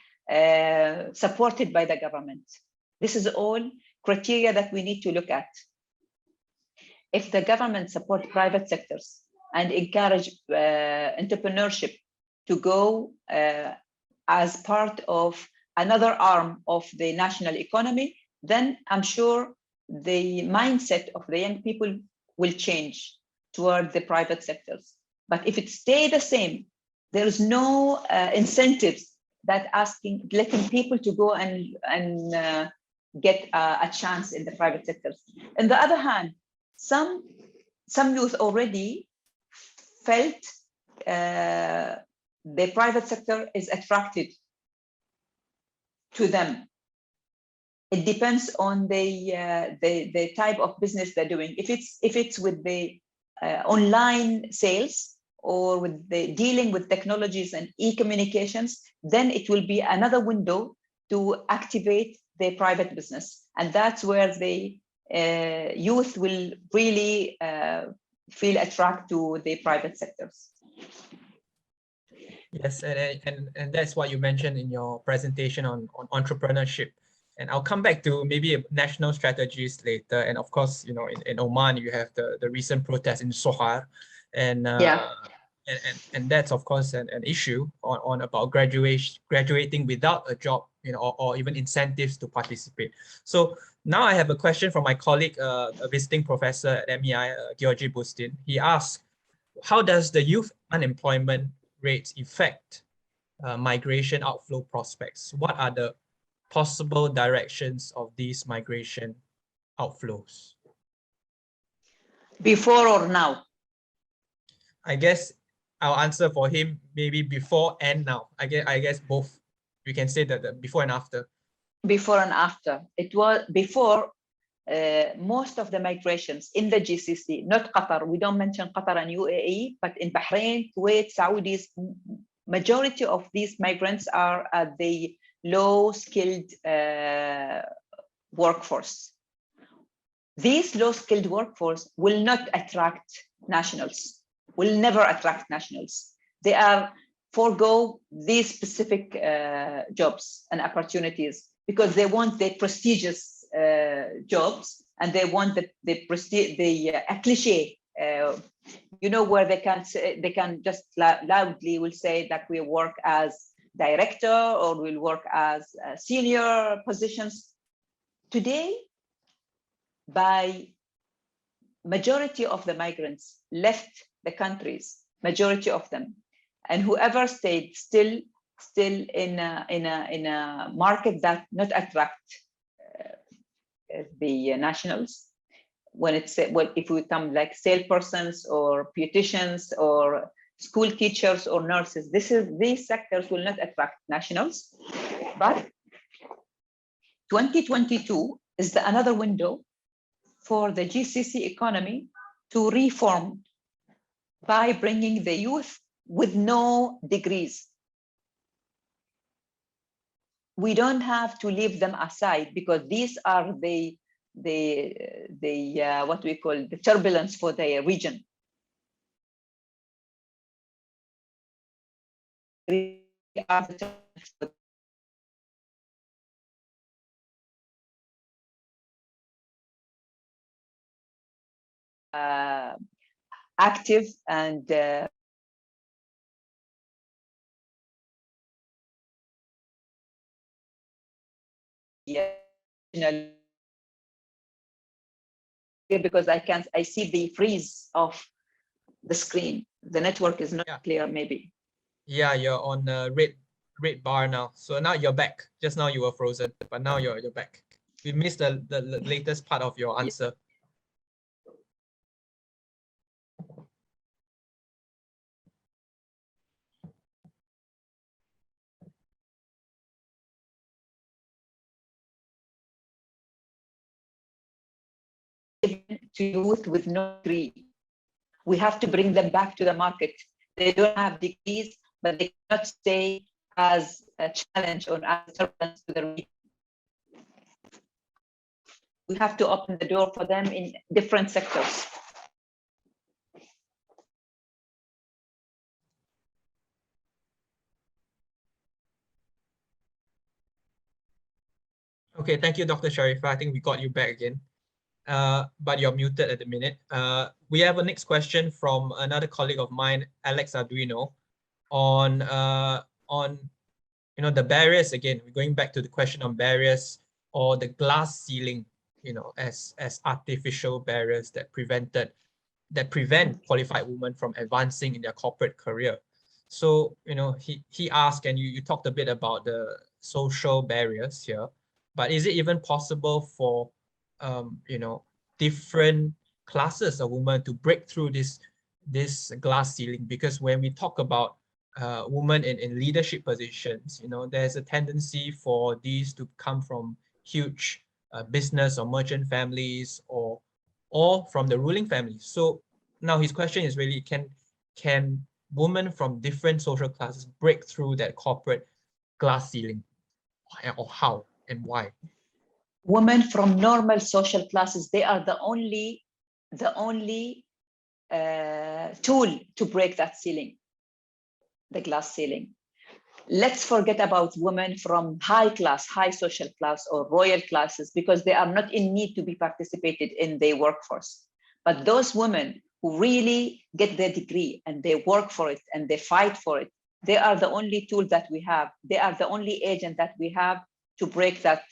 supported by the government. This is all criteria that we need to look at. If the government support private sectors and encourage entrepreneurship to go as part of another arm of the national economy, then I'm sure the mindset of the young people will change toward the private sectors. But if it stay the same, there's no incentives that letting people to go and get a chance in the private sectors. On the other hand, some youth already felt the private sector is attracted to them. It depends on the type of business they're doing. If it's with the online sales or with the dealing with technologies and e-communications, then it will be another window to activate the private business, and that's where the youth will really feel attracted to the private sectors. Yes, and that's what you mentioned in your presentation on entrepreneurship. And I'll come back to maybe national strategies later. And of course, in Oman, you have the recent protest in Sohar, and that's of course an issue on about graduating without a job, or even incentives to participate. So now I have a question from my colleague, a visiting professor at MEI, Georgi Bustin. He asked, how does the youth unemployment rates affect migration outflow prospects? What are the possible directions of these migration outflows? Before or now? I guess I'll answer for him, maybe before and now. I guess both. We can say that before and after. Before and after. It was before. Most of the migrations in the GCC, not Qatar, we don't mention Qatar and UAE, but in Bahrain, Kuwait, Saudis, majority of these migrants are at the low-skilled workforce. These low-skilled workforce will not attract nationals, will never attract nationals. They are forego these specific jobs and opportunities because they want the prestigious jobs, and they want the prestige, a cliche, you know, where they can just loudly will say that we work as director or will work as senior positions. Today, by majority of the migrants left the countries, majority of them, and whoever stayed still in a market that not attract the nationals. When it's if we come like salespersons or beauticians or school teachers or nurses, these sectors will not attract nationals. But 2022 is another window for the GCC economy to reform by bringing the youth with no degrees. We don't have to leave them aside because these are the what we call the turbulence for the region. Active and because I see the freeze of the screen. The network is not clear, maybe. Yeah, you're on the red bar now. So now you're back. Just now you were frozen, but now you're back. We missed the latest part of your answer. To youth with no degree, we have to bring them back to the market. They don't have degrees, but they cannot stay as a challenge or as a turbulence to the region. We have to open the door for them in different sectors. Okay, thank you, Dr. Sharifa. I think we got you back again. But you're muted at the minute. We have a next question from another colleague of mine, Alex Arduino, on the barriers again. We're going back to the question on barriers or the glass ceiling, as artificial barriers that prevent qualified women from advancing in their corporate career. So, he asked, and you talked a bit about the social barriers here, but is it even possible for different classes of women to break through this glass ceiling? Because when we talk about women in leadership positions, there's a tendency for these to come from huge business or merchant families or from the ruling families. So now his question is really, can women from different social classes break through that corporate glass ceiling, or how and why? Women from normal social classes, they are the only tool to break that ceiling, the glass ceiling. Let's forget about women from high social class or royal classes, because they are not in need to be participated in the workforce. But those women who really get their degree and they work for it and they fight for it, they are the only tool that we have. They are the only agent that we have to break that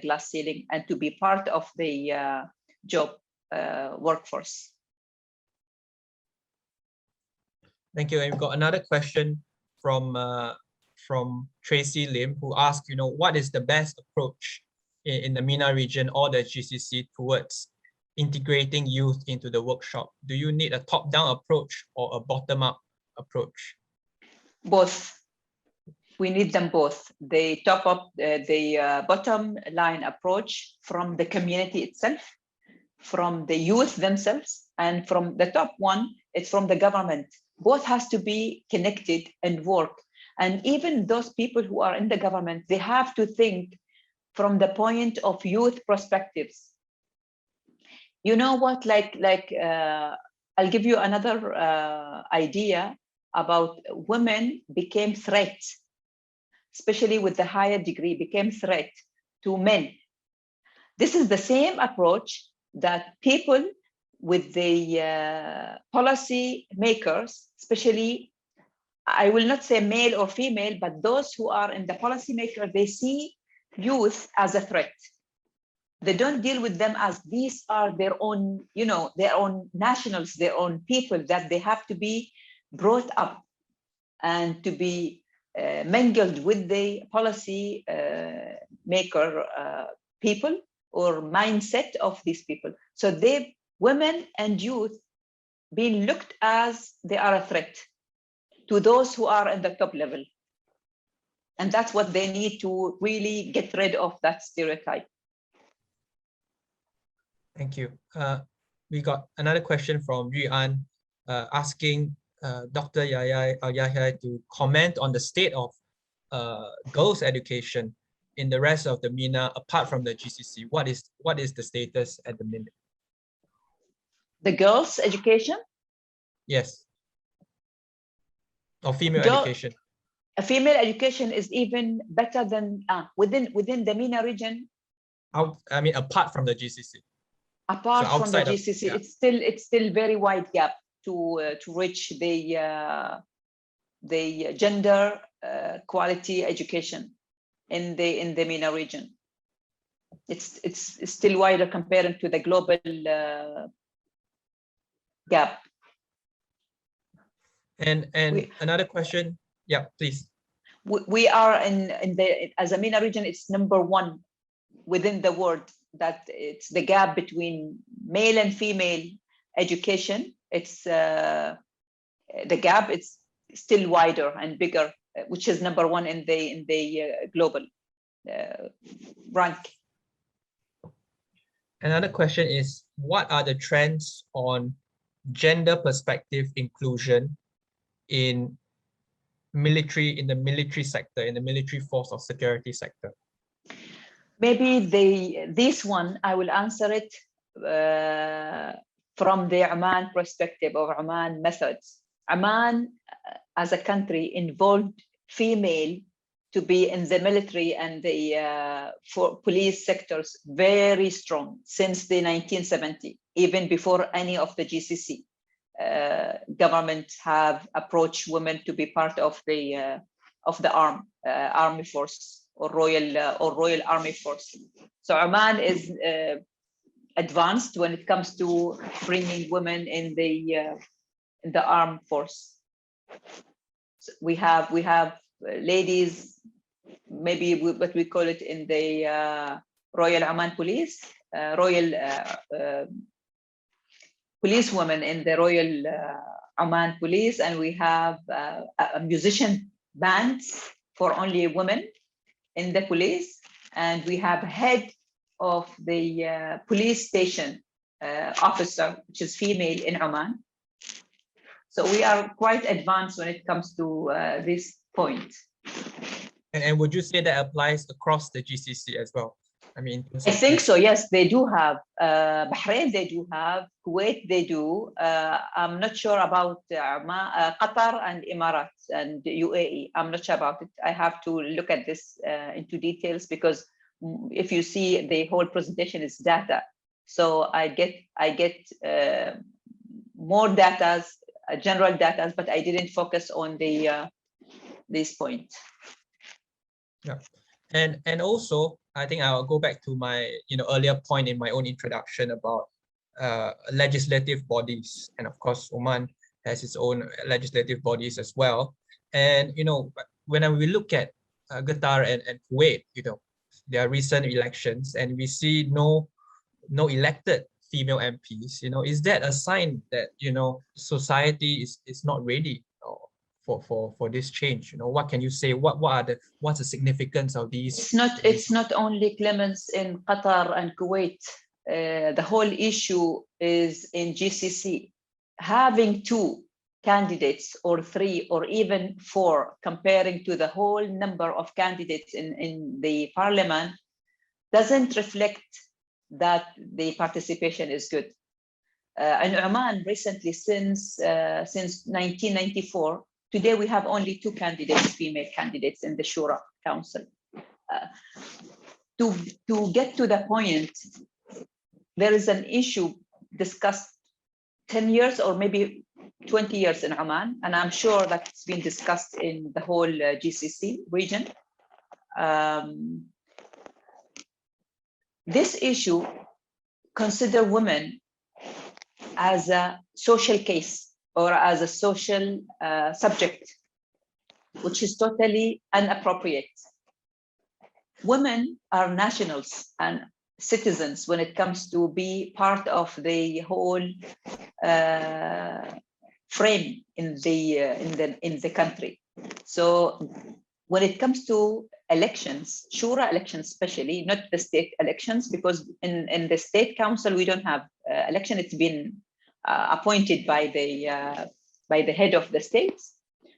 glass ceiling and to be part of the job workforce. Thank you. And we've got another question from Tracy Lim, who asked, what is the best approach in the MENA region or the GCC towards integrating youth into the workshop? Do you need a top-down approach or a bottom-up approach? Both. We need them both. The bottom line approach from the community itself, from the youth themselves, and from the top one, it's from the government. Both has to be connected and work. And even those people who are in the government, they have to think from the point of youth perspectives. You know what, I'll give you another idea. about women became threat, especially with the higher degree, became threat to men. This is the same approach that people with the policy makers, especially, I will not say male or female, but those who are in the policy maker, they see youth as a threat. They don't deal with them as these are their own, their own nationals, their own people that they have to be brought up and to be mingled with the policy maker people or mindset of these people. So women and youth being looked as they are a threat to those who are at the top level. And that's what they need to really get rid of, that stereotype. Thank you. We got another question from Yuan asking Dr. Yahyai to comment on the state of girls' education in the rest of the MENA apart from the GCC. What is the status at the minute? The girls' education? Yes. Or female education. A female education is even better than within the MENA region. I mean, apart from the GCC. Apart from the GCC, it's still very wide gap to reach the gender quality education in the MENA region. It's still wider compared to the global gap. And another question, yeah, please. We are as a MENA region, it's #1 within the world, that it's the gap between male and female education. It's the gap, it's still wider and bigger, which is #1 in the global rank. Another question is, what are the trends on gender perspective inclusion in the military sector, in the military force or security sector? Maybe this one, I will answer it from the Oman perspective or Oman methods. Oman, as a country, involved female to be in the military and the police sectors very strong since the 1970s, even before any of the GCC governments have approached women to be part of the army force or royal army force. So Oman is advanced when it comes to bringing women in the armed force. So we have ladies, maybe what we call it in the Royal Oman Police, police women in the Royal Oman Police, and we have a musician bands for only women in the police, and we have head of the police station officer, which is female in Oman. So we are quite advanced when it comes to this point. And would you say that applies across the GCC as well? I mean, I think so. Yes, they do have. Bahrain, they do have. Kuwait, they do. I'm not sure about Qatar and Emirates and UAE. I'm not sure about it. I have to look at this into details, because if you see the whole presentation is data, so I get more data, general data, but I didn't focus on this point. Yeah, and also I think I'll go back to my earlier point in my own introduction about legislative bodies, and of course Oman has its own legislative bodies as well. And when we look at Qatar and Kuwait, their recent elections, and we see no elected female MPs, is that a sign that society is not ready for this change? What can you say? What's the significance of these? It's not only Clemens in Qatar and Kuwait. The whole issue is in GCC. Having 2 candidates or 3 or even 4, comparing to the whole number of candidates in the parliament, doesn't reflect that the participation is good. In Oman recently, since 1994, Today, we have only 2 candidates, female candidates in the Shura Council. To get to the point, there is an issue discussed 10 years or maybe 20 years in Oman, and I'm sure that it's been discussed in the whole GCC region. This issue consider women as a social case or as a social subject, which is totally inappropriate. Women are nationals and citizens when it comes to be part of the whole frame in the country. So when it comes to elections, Shura elections especially, not the state elections, because in the state council we don't have election. It's been appointed by the head of the states.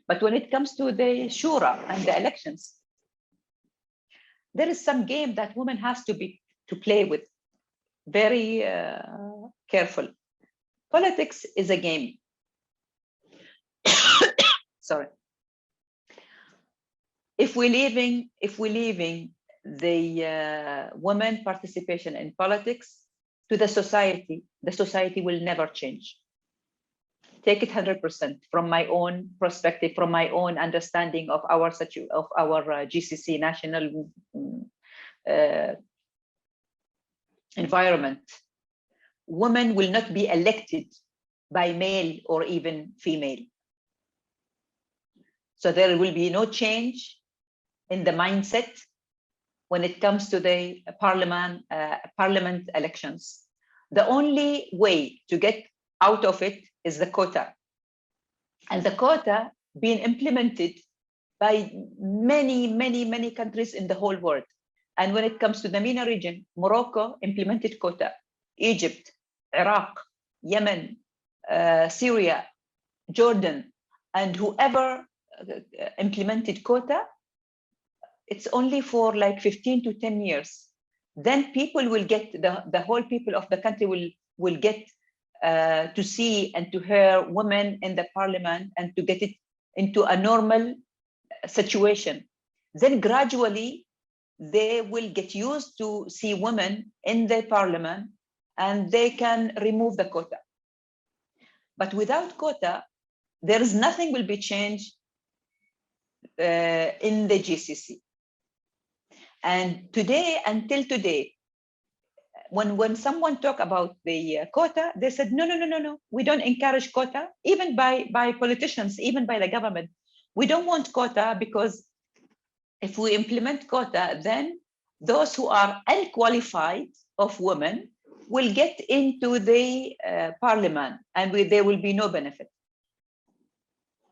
But when it comes to the Shura and the elections, there is some game that women has to play with, very careful. Politics is a game. Sorry. If we're leaving the women participation in politics to the society will never change. Take it 100% from my own perspective, from my own understanding of our GCC national environment. Women will not be elected by male or even female. So there will be no change in the mindset when it comes to the parliament elections. The only way to get out of it is the quota. And the quota being implemented by many countries in the whole world. And when it comes to the MENA region, Morocco implemented quota, Egypt, Iraq, Yemen, Syria, Jordan, and whoever implemented quota, it's only for like 15 to 10 years. Then people will get, the whole people of the country will get to see and to hear women in the parliament and to get it into a normal situation. Then gradually, they will get used to see women in the parliament and they can remove the quota. But without quota, there is nothing will be changed in the GCC. And today, until today, when someone talk about the quota, they said, no, we don't encourage quota, even by politicians, even by the government. We don't want quota because if we implement quota, then those who are unqualified of women will get into the parliament and there will be no benefit.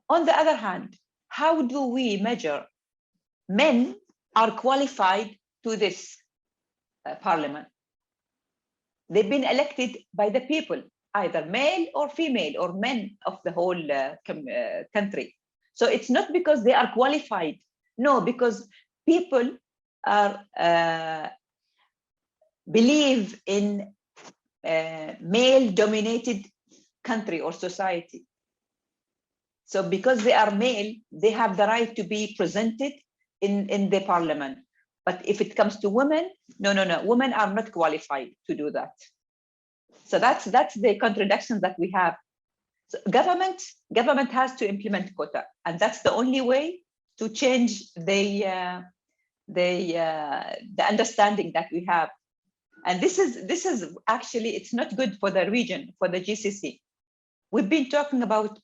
On the other hand, how do we measure men are qualified to this parliament? They've been elected by the people, either male or female or men of the whole country. So it's not because they are qualified. No, because people are believe in male-dominated country or society. So because they are male, they have the right to be presented in the parliament. But if it comes to women, no, women are not qualified to do that. So that's the contradiction that we have. So government has to implement quota, and that's the only way to change the understanding that we have. And this is actually, it's not good for the region, for the GCC. We've been talking about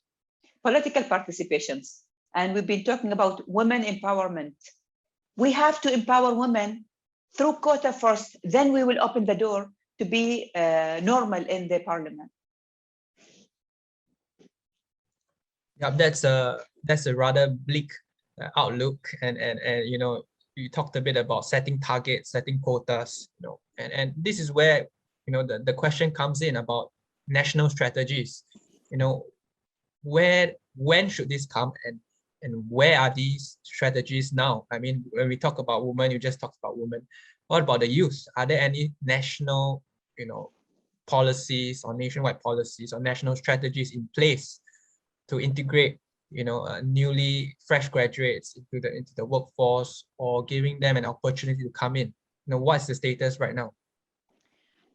political participations, and we've been talking about women empowerment. We have to empower women through quota first, then we will open the door to be normal in the parliament. Yeah, that's a rather bleak outlook, and you know, you talked a bit about setting targets, setting quotas, you know, and this is where, you know, the question comes in about national strategies. You know, when should this come, and where are these strategies now? I mean, when we talk about women, you just talked about women. What about the youth? Are there any national, you know, policies or nationwide policies or national strategies in place to integrate newly fresh graduates into the workforce, or giving them an opportunity to come in? What's the status right now?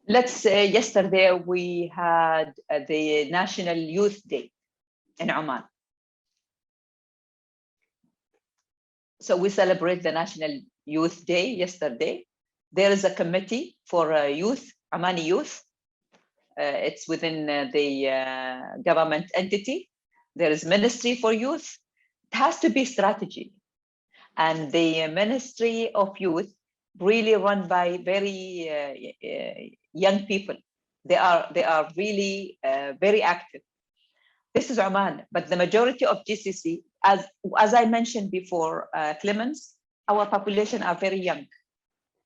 Let's say yesterday we had the National Youth Day in Oman. So we celebrate the National Youth Day yesterday. There is a committee for youth, Omani youth. It's within the government entity. There is Ministry for Youth. It has to be strategy. And the Ministry of Youth really run by very young people. They are really very active. This is Oman, but the majority of GCC, as I mentioned before, Clemens, our population are very young,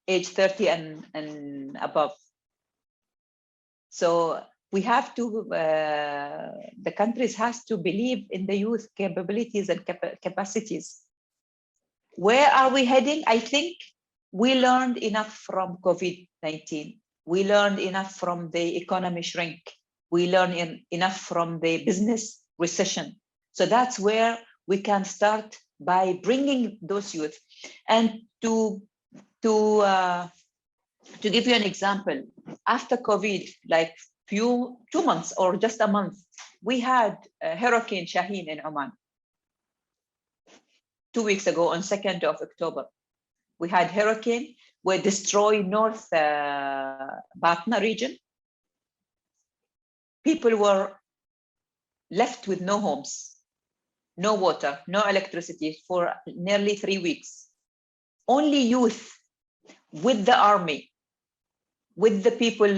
age 30 and above. So we have to, the countries has to believe in the youth capabilities and capacities. Where are we heading? I think we learned enough from COVID-19. We learned enough from the economy shrink. We learned enough from the business recession. So that's where we can start by bringing those youth. And to give you an example, after COVID, like 2 months or just a month, we had Hurricane Shaheen in Oman. 2 weeks ago on 2nd of October. We had hurricane where destroyed North Batna region. People were left with no homes, no water, no electricity for nearly 3 weeks. Only youth with the army, with the people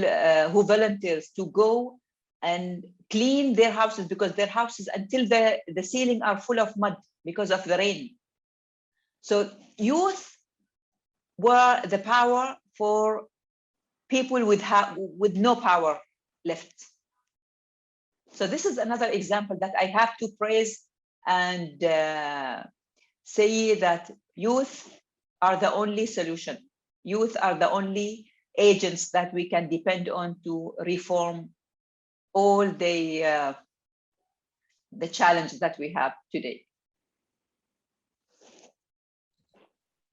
who volunteers to go and clean their houses, because their houses until the ceiling are full of mud because of the rain. So youth were the power for people with no power left. So this is another example that I have to praise and say that youth are the only solution. Youth are the only agents that we can depend on to reform all the challenges that we have today.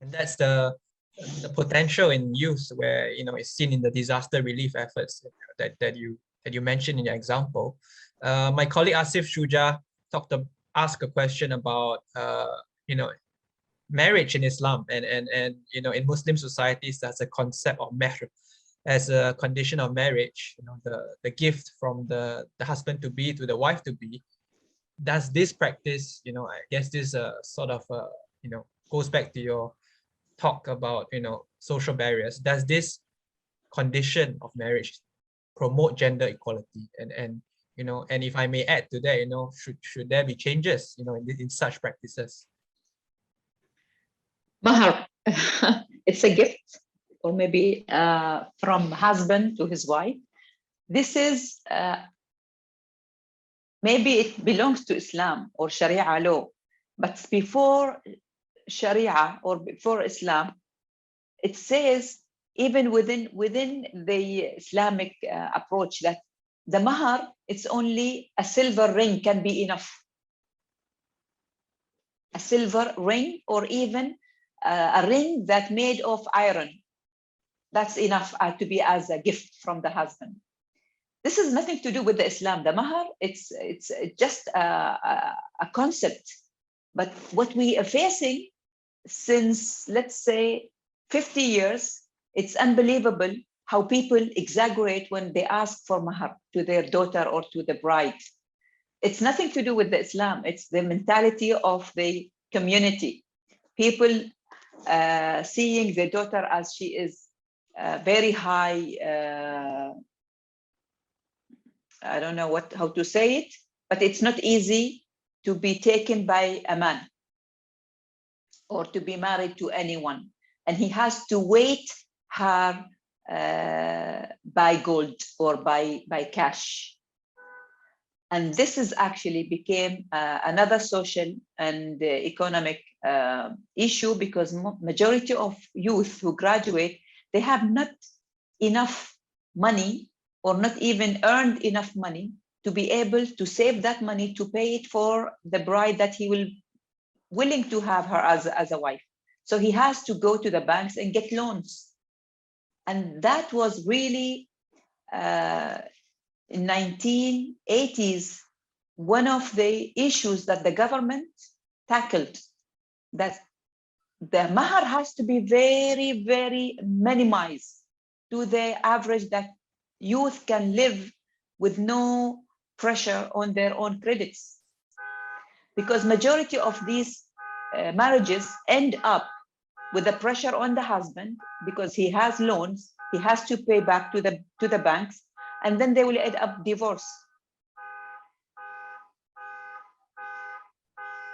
And that's the potential in youth, where it's seen in the disaster relief efforts that you mentioned in your example. My colleague Asif Shuja asked a question about marriage in Islam, and in Muslim societies there's a concept of mehr as a condition of marriage. The gift from the husband to be to the wife to be. Does this practice, I guess this sort of goes back to your talk about social barriers. Does this condition of marriage promote gender equality? And if I may add to that, should there be changes in such practices? Mahar, it's a gift, or maybe from husband to his wife. This is maybe it belongs to Islam or Sharia law, but before Sharia or before Islam, it says even within the Islamic approach that the mahar, it's only a silver ring can be enough. A silver ring, or even a ring that made of iron, that's enough to be as a gift from the husband. This has nothing to do with the Islam. The mahar, it's just a concept. But what we are facing since, let's say, 50 years, it's unbelievable how people exaggerate when they ask for mahar to their daughter or to the bride. It's nothing to do with the Islam. It's the mentality of the community. People seeing the daughter as she is very high, I don't know how to say it, but it's not easy to be taken by a man or to be married to anyone. And he has to wait her by gold or by cash. And this is actually became another social and economic issue, because majority of youth who graduate, they have not enough money or not even earned enough money to be able to save that money to pay it for the bride that he will willing to have her as a wife. So he has to go to the banks and get loans. And that was really in 1980s, one of the issues that the government tackled, that the mahar has to be very, very minimized to the average that youth can live with no pressure on their own credits. Because majority of these marriages end up with the pressure on the husband because he has loans, he has to pay back to the banks, and then they will end up divorce.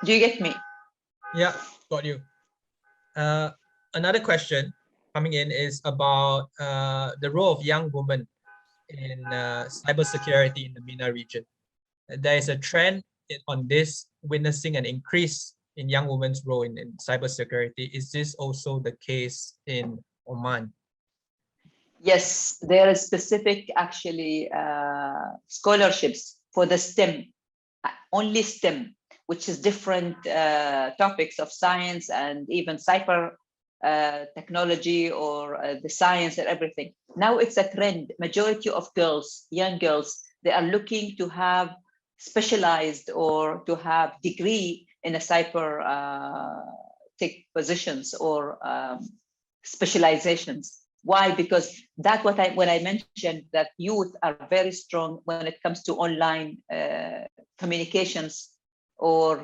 Do you get me? Yeah, got you. Another question coming in is about the role of young women in cybersecurity in the MENA region. There is a trend on this, witnessing an increase in young women's role in cybersecurity. Is this also the case in Oman? Yes, there are specific actually scholarships for the STEM, only STEM, which is different topics of science and even cyber technology or the science and everything. Now it's a trend. Majority of girls, young girls, they are looking to have specialized or to have degree in a cyber tech positions or specializations. Why? Because that's what when I mentioned that youth are very strong when it comes to online communications or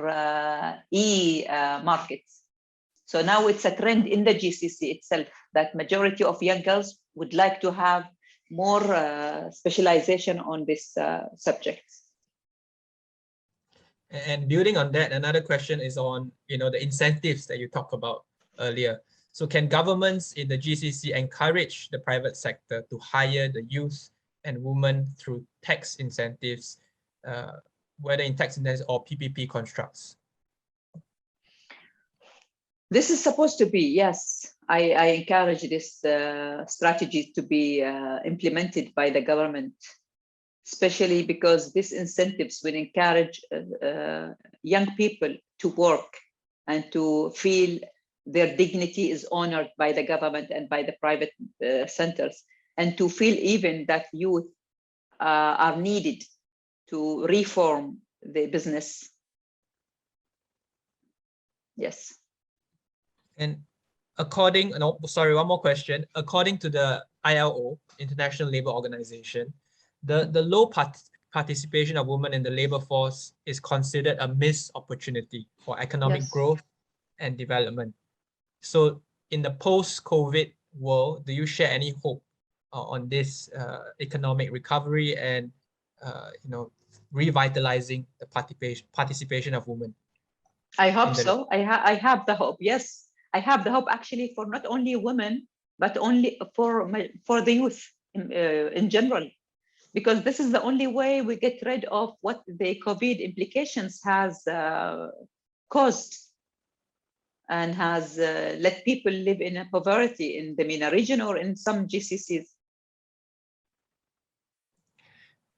markets. So now it's a trend in the GCC itself that majority of young girls would like to have more specialization on this subject. And building on that, another question is on the incentives that you talked about earlier. So can governments in the GCC encourage the private sector to hire the youth and women through tax incentives, whether in tax incentives or PPP constructs? This is supposed to be, yes. I encourage this strategy to be implemented by the government, especially because these incentives will encourage young people to work and to feel their dignity is honored by the government and by the private centers, and to feel even that youth are needed to reform the business. Yes. And one more question. According to the ILO, International Labour Organization, the low participation of women in the labor force is considered a missed opportunity for economic growth and development. So in the post-COVID world, do you share any hope on this economic recovery and revitalizing the participation of women? I hope so. I have the hope. Yes, I have the hope actually for not only women, but only for the youth in general, because this is the only way we get rid of what the COVID implications has caused and has let people live in a poverty in the MENA region or in some GCCs.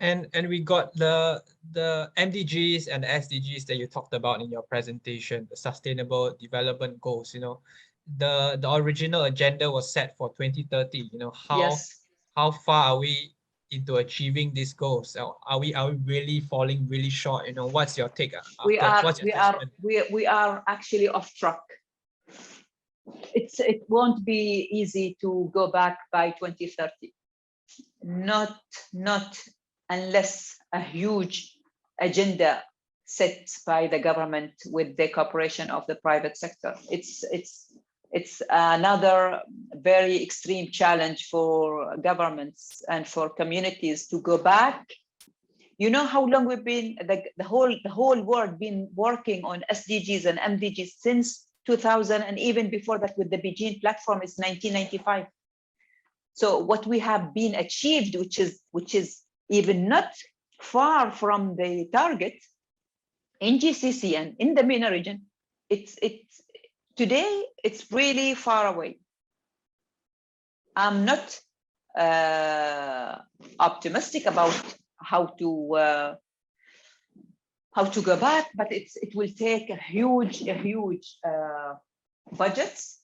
And we got the MDGs and the SDGs that you talked about in your presentation, the Sustainable Development Goals. The original agenda was set for 2030. How far are we into achieving these goals? Are we really falling really short? What's your take? We are actually off track. It won't be easy to go back by 2030. Not unless a huge agenda set by the government with the cooperation of the private sector. It's another very extreme challenge for governments and for communities to go back. You know how long we've been, the whole world been working on SDGs and MDGs since 2000, and even before that with the Beijing platform is 1995. So what we have been achieved, which is even not far from the target in GCC and in the MENA region, today it's really far away. I'm not optimistic about how to go back, but it will take a huge budgets,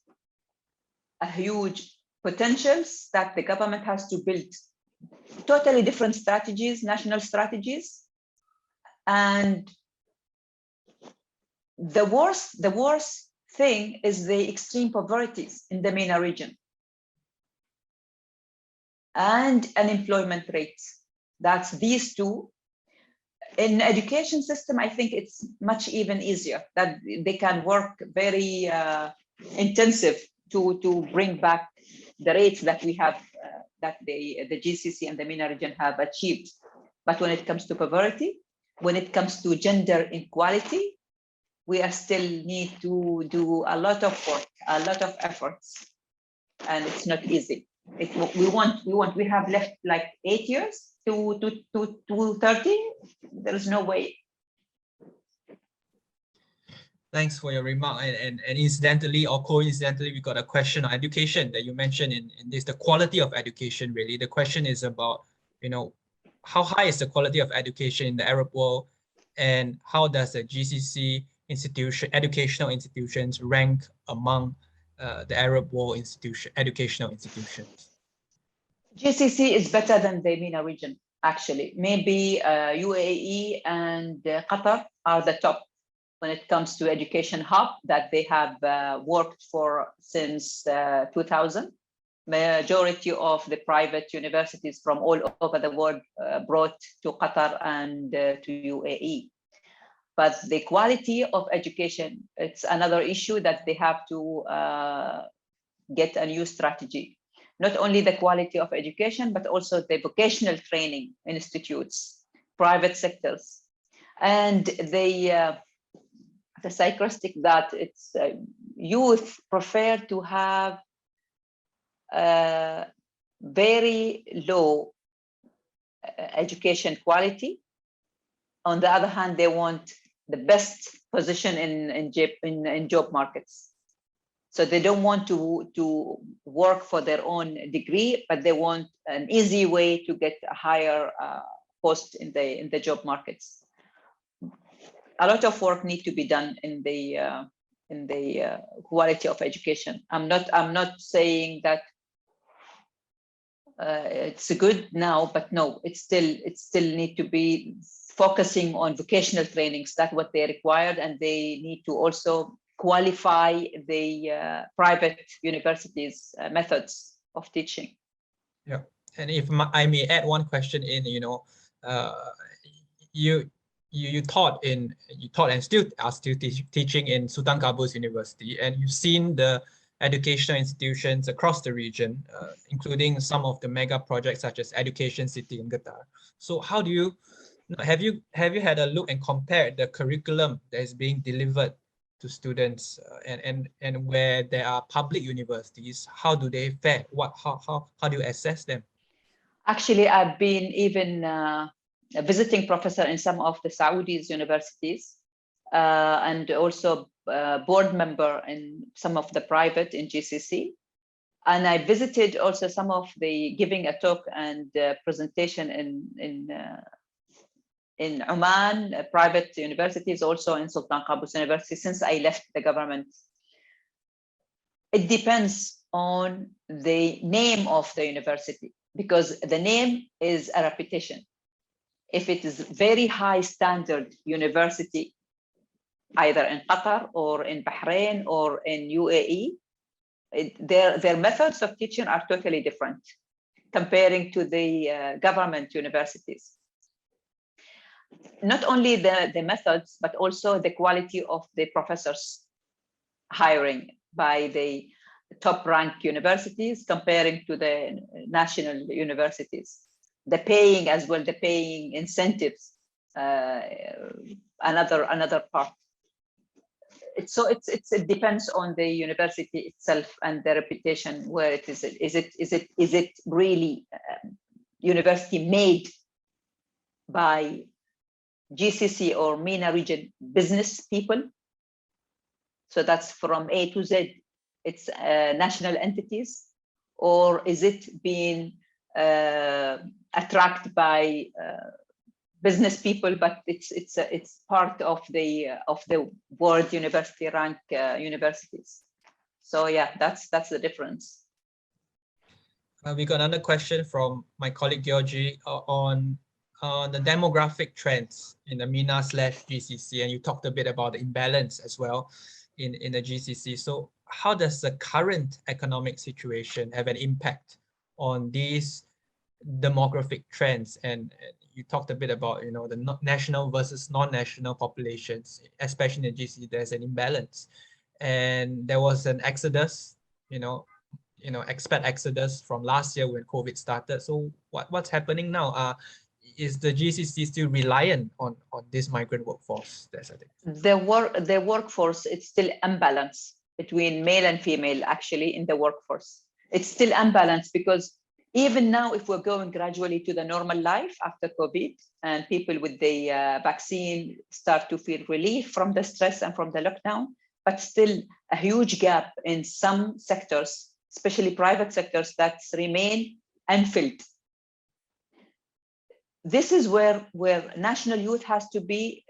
a huge potentials that the government has to build totally different strategies, national strategies. And the worst thing is the extreme poverty in the MENA region and unemployment rates. That's these two. In education system, I think it's much even easier that they can work very intensive to bring back the rates that we have, that the GCC and the MENA region have achieved. But when it comes to poverty, when it comes to gender inequality, we are still need to do a lot of work, a lot of efforts, and it's not easy. We have left like 8 years to 30. There is no way. Thanks for your remark. And incidentally or coincidentally, we got a question on education that you mentioned in this, the quality of education, really. The question is about, how high is the quality of education in the Arab world, and how does the GCC educational institutions rank among the Arab world educational institutions? GCC is better than the MENA region, actually. Maybe UAE and Qatar are the top when it comes to education hub that they have worked for since 2000. Majority of the private universities from all over the world brought to Qatar and to UAE. But the quality of education, it's another issue that they have to get a new strategy. Not only the quality of education, but also the vocational training institutes, private sectors. And the psychotic that it's youth prefer to have very low education quality. On the other hand, they want the best position in job markets. So they don't want to work for their own degree, but they want an easy way to get a higher post in the job markets. A lot of work needs to be done in the quality of education. I'm not saying that it's good now, but no, it still need to be focusing on vocational trainings. That's what they required, and they need to also qualify the private universities' methods of teaching. Yeah, and if I may add one question in, you taught and still are teaching in Sultan Qaboos University, and you've seen the educational institutions across the region, including some of the mega projects such as Education City in Qatar. So how do you have you had a look and compared the curriculum that is being delivered to students and where there are public universities? How do they fare? How do you assess them? Actually, I've been even a visiting professor in some of the Saudi's universities, and also board member in some of the private in GCC. And I visited also some of the giving a talk and presentation in Oman, private universities, also in Sultan Qaboos University since I left the government. It depends on the name of the university, because the name is a reputation. If it is very high standard university, either in Qatar or in Bahrain or in UAE, their methods of teaching are totally different comparing to the government universities. Not only the methods, but also the quality of the professors hiring by the top ranked universities comparing to the national universities. The paying as well, the paying incentives, another part. It depends on the university itself and the reputation where it is. Is it really university made by GCC or MENA region business people? So that's from A to Z. It's national entities, or is it being attracted by business people, but it's part of the world university rank universities. So yeah, that's the difference. We got another question from my colleague Georgie on the demographic trends in the MENA/GCC, and you talked a bit about the imbalance as well in the GCC. So how does the current economic situation have an impact on these demographic trends? And you talked a bit about, you know, the national versus non-national populations, especially in the GCC. There's an imbalance, and there was an exodus, expat exodus from last year when COVID started. So what's happening now? Is the GCC still reliant on this migrant workforce? That's, I think. The workforce, it's still imbalance between male and female, actually, in the workforce. It's still unbalanced because even now, if we're going gradually to the normal life after COVID and people with the vaccine start to feel relief from the stress and from the lockdown, but still a huge gap in some sectors, especially private sectors, that remain unfilled. This is where national youth has to be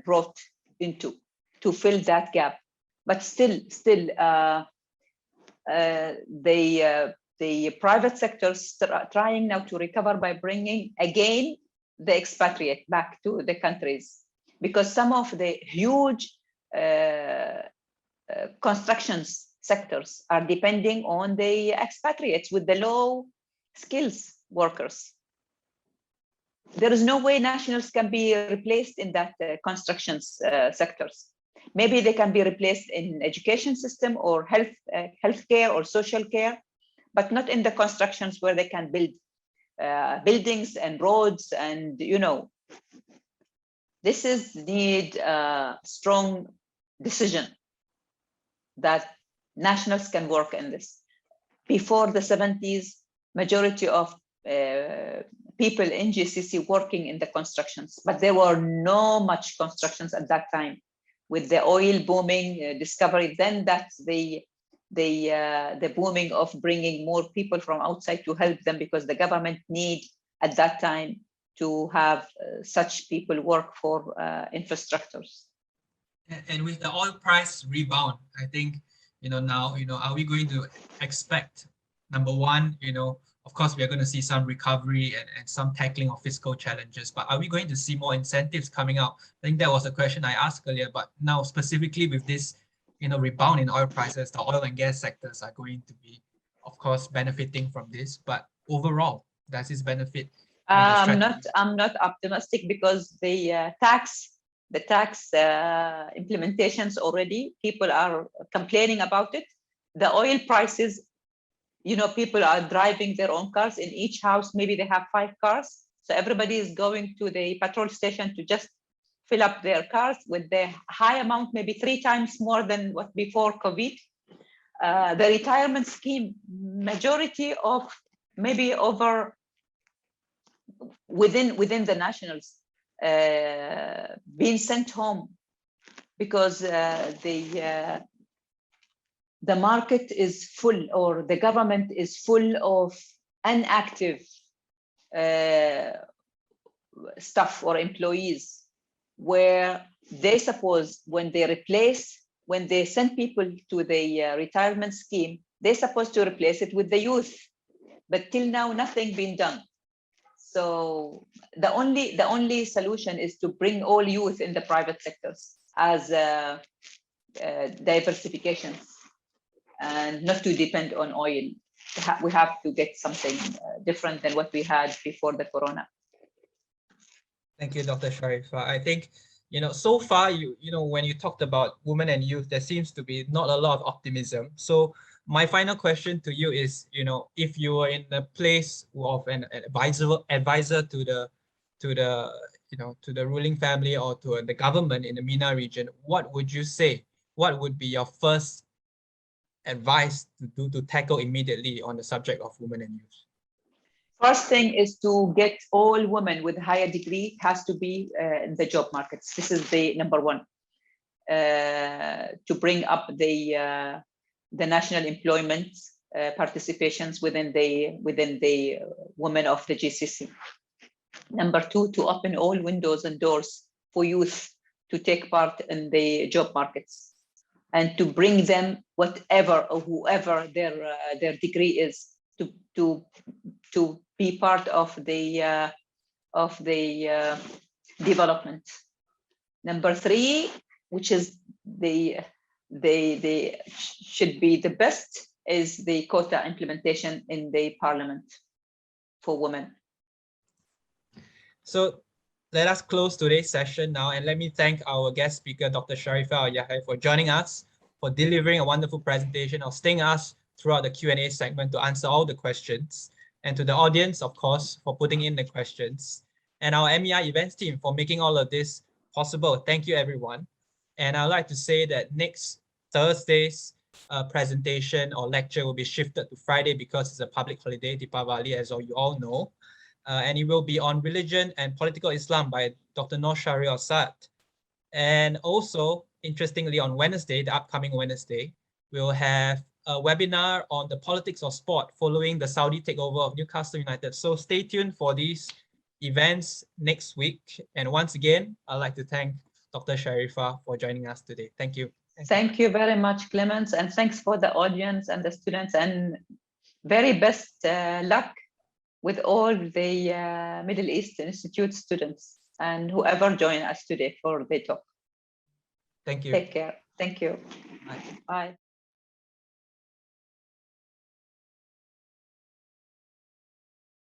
brought into to fill that gap. But still, the private sectors trying now to recover by bringing again the expatriate back to the countries, because some of the huge constructions sectors are depending on the expatriates with the low skills workers. There is no way nationals can be replaced in that constructions sectors. Maybe they can be replaced in education system or healthcare or social care, but not in the constructions where they can build buildings and roads. And this is need a strong decision that nationals can work in this. Before the 70s, majority of people in GCC working in the constructions, but there were no much constructions at that time. With the oil booming discovery, then that's the booming of bringing more people from outside to help them, because the government need at that time to have such people work for infrastructures. And with the oil price rebound, I think, now, are we going to expect, number one, of course, we are going to see some recovery and some tackling of fiscal challenges, but are we going to see more incentives coming out? I think that was a question I asked earlier, but now specifically with this, rebound in oil prices, the oil and gas sectors are going to be, of course, benefiting from this. But overall, does this benefit? I'm not optimistic, because the tax implementations already, people are complaining about it. The oil prices, people are driving their own cars in each house. Maybe they have 5 cars. So everybody is going to the petrol station to just fill up their cars with the high amount, maybe 3 times more than what before COVID. The retirement scheme, majority of maybe over within the nationals being sent home, because the market is full, or the government is full of inactive staff or employees, where they suppose when they send people to the retirement scheme, they're supposed to replace it with the youth, but till now nothing been done. So the only solution is to bring all youth in the private sectors as diversification, and not to depend on oil. We have to get something different than what we had before the corona. Thank you, Dr. Sharifa. I think, so far, when you talked about women and youth, there seems to be not a lot of optimism. So my final question to you is, if you were in the place of an advisor to the ruling family or to the government in the MENA region, what would you say? What would be your first advice to tackle immediately on the subject of women and youth? First thing is to get all women with higher degree has to be in the job markets. This is the number one. To bring up the national employment participations within the women of the GCC. Number 2, to open all windows and doors for youth to take part in the job markets, and to bring them whatever or whoever their degree is to be part of the development. Number 3, which is the should be the best, is the quota implementation in the parliament for women. So let us close today's session now, and let me thank our guest speaker, Dr. Sharifa Yahyai, for joining us, for delivering a wonderful presentation, or staying us throughout the Q&A segment to answer all the questions, and to the audience, of course, for putting in the questions, and our MEI events team for making all of this possible. Thank you, everyone. And I'd like to say that next Thursday's presentation or lecture will be shifted to Friday because it's a public holiday, Deepavali, as you all know. And it will be on religion and political Islam by Dr. Noor Shahriar Assad. And also, interestingly, on Wednesday, the upcoming Wednesday, we'll have a webinar on the politics of sport following the Saudi takeover of Newcastle United. So stay tuned for these events next week. And once again, I'd like to thank Dr. Sharifa for joining us today. Thank you. Thank you very much, Clemens, and thanks for the audience and the students, and very best luck with all the Middle East Institute students and whoever joined us today for the talk. Thank you. Take care. Thank you. Bye. Bye.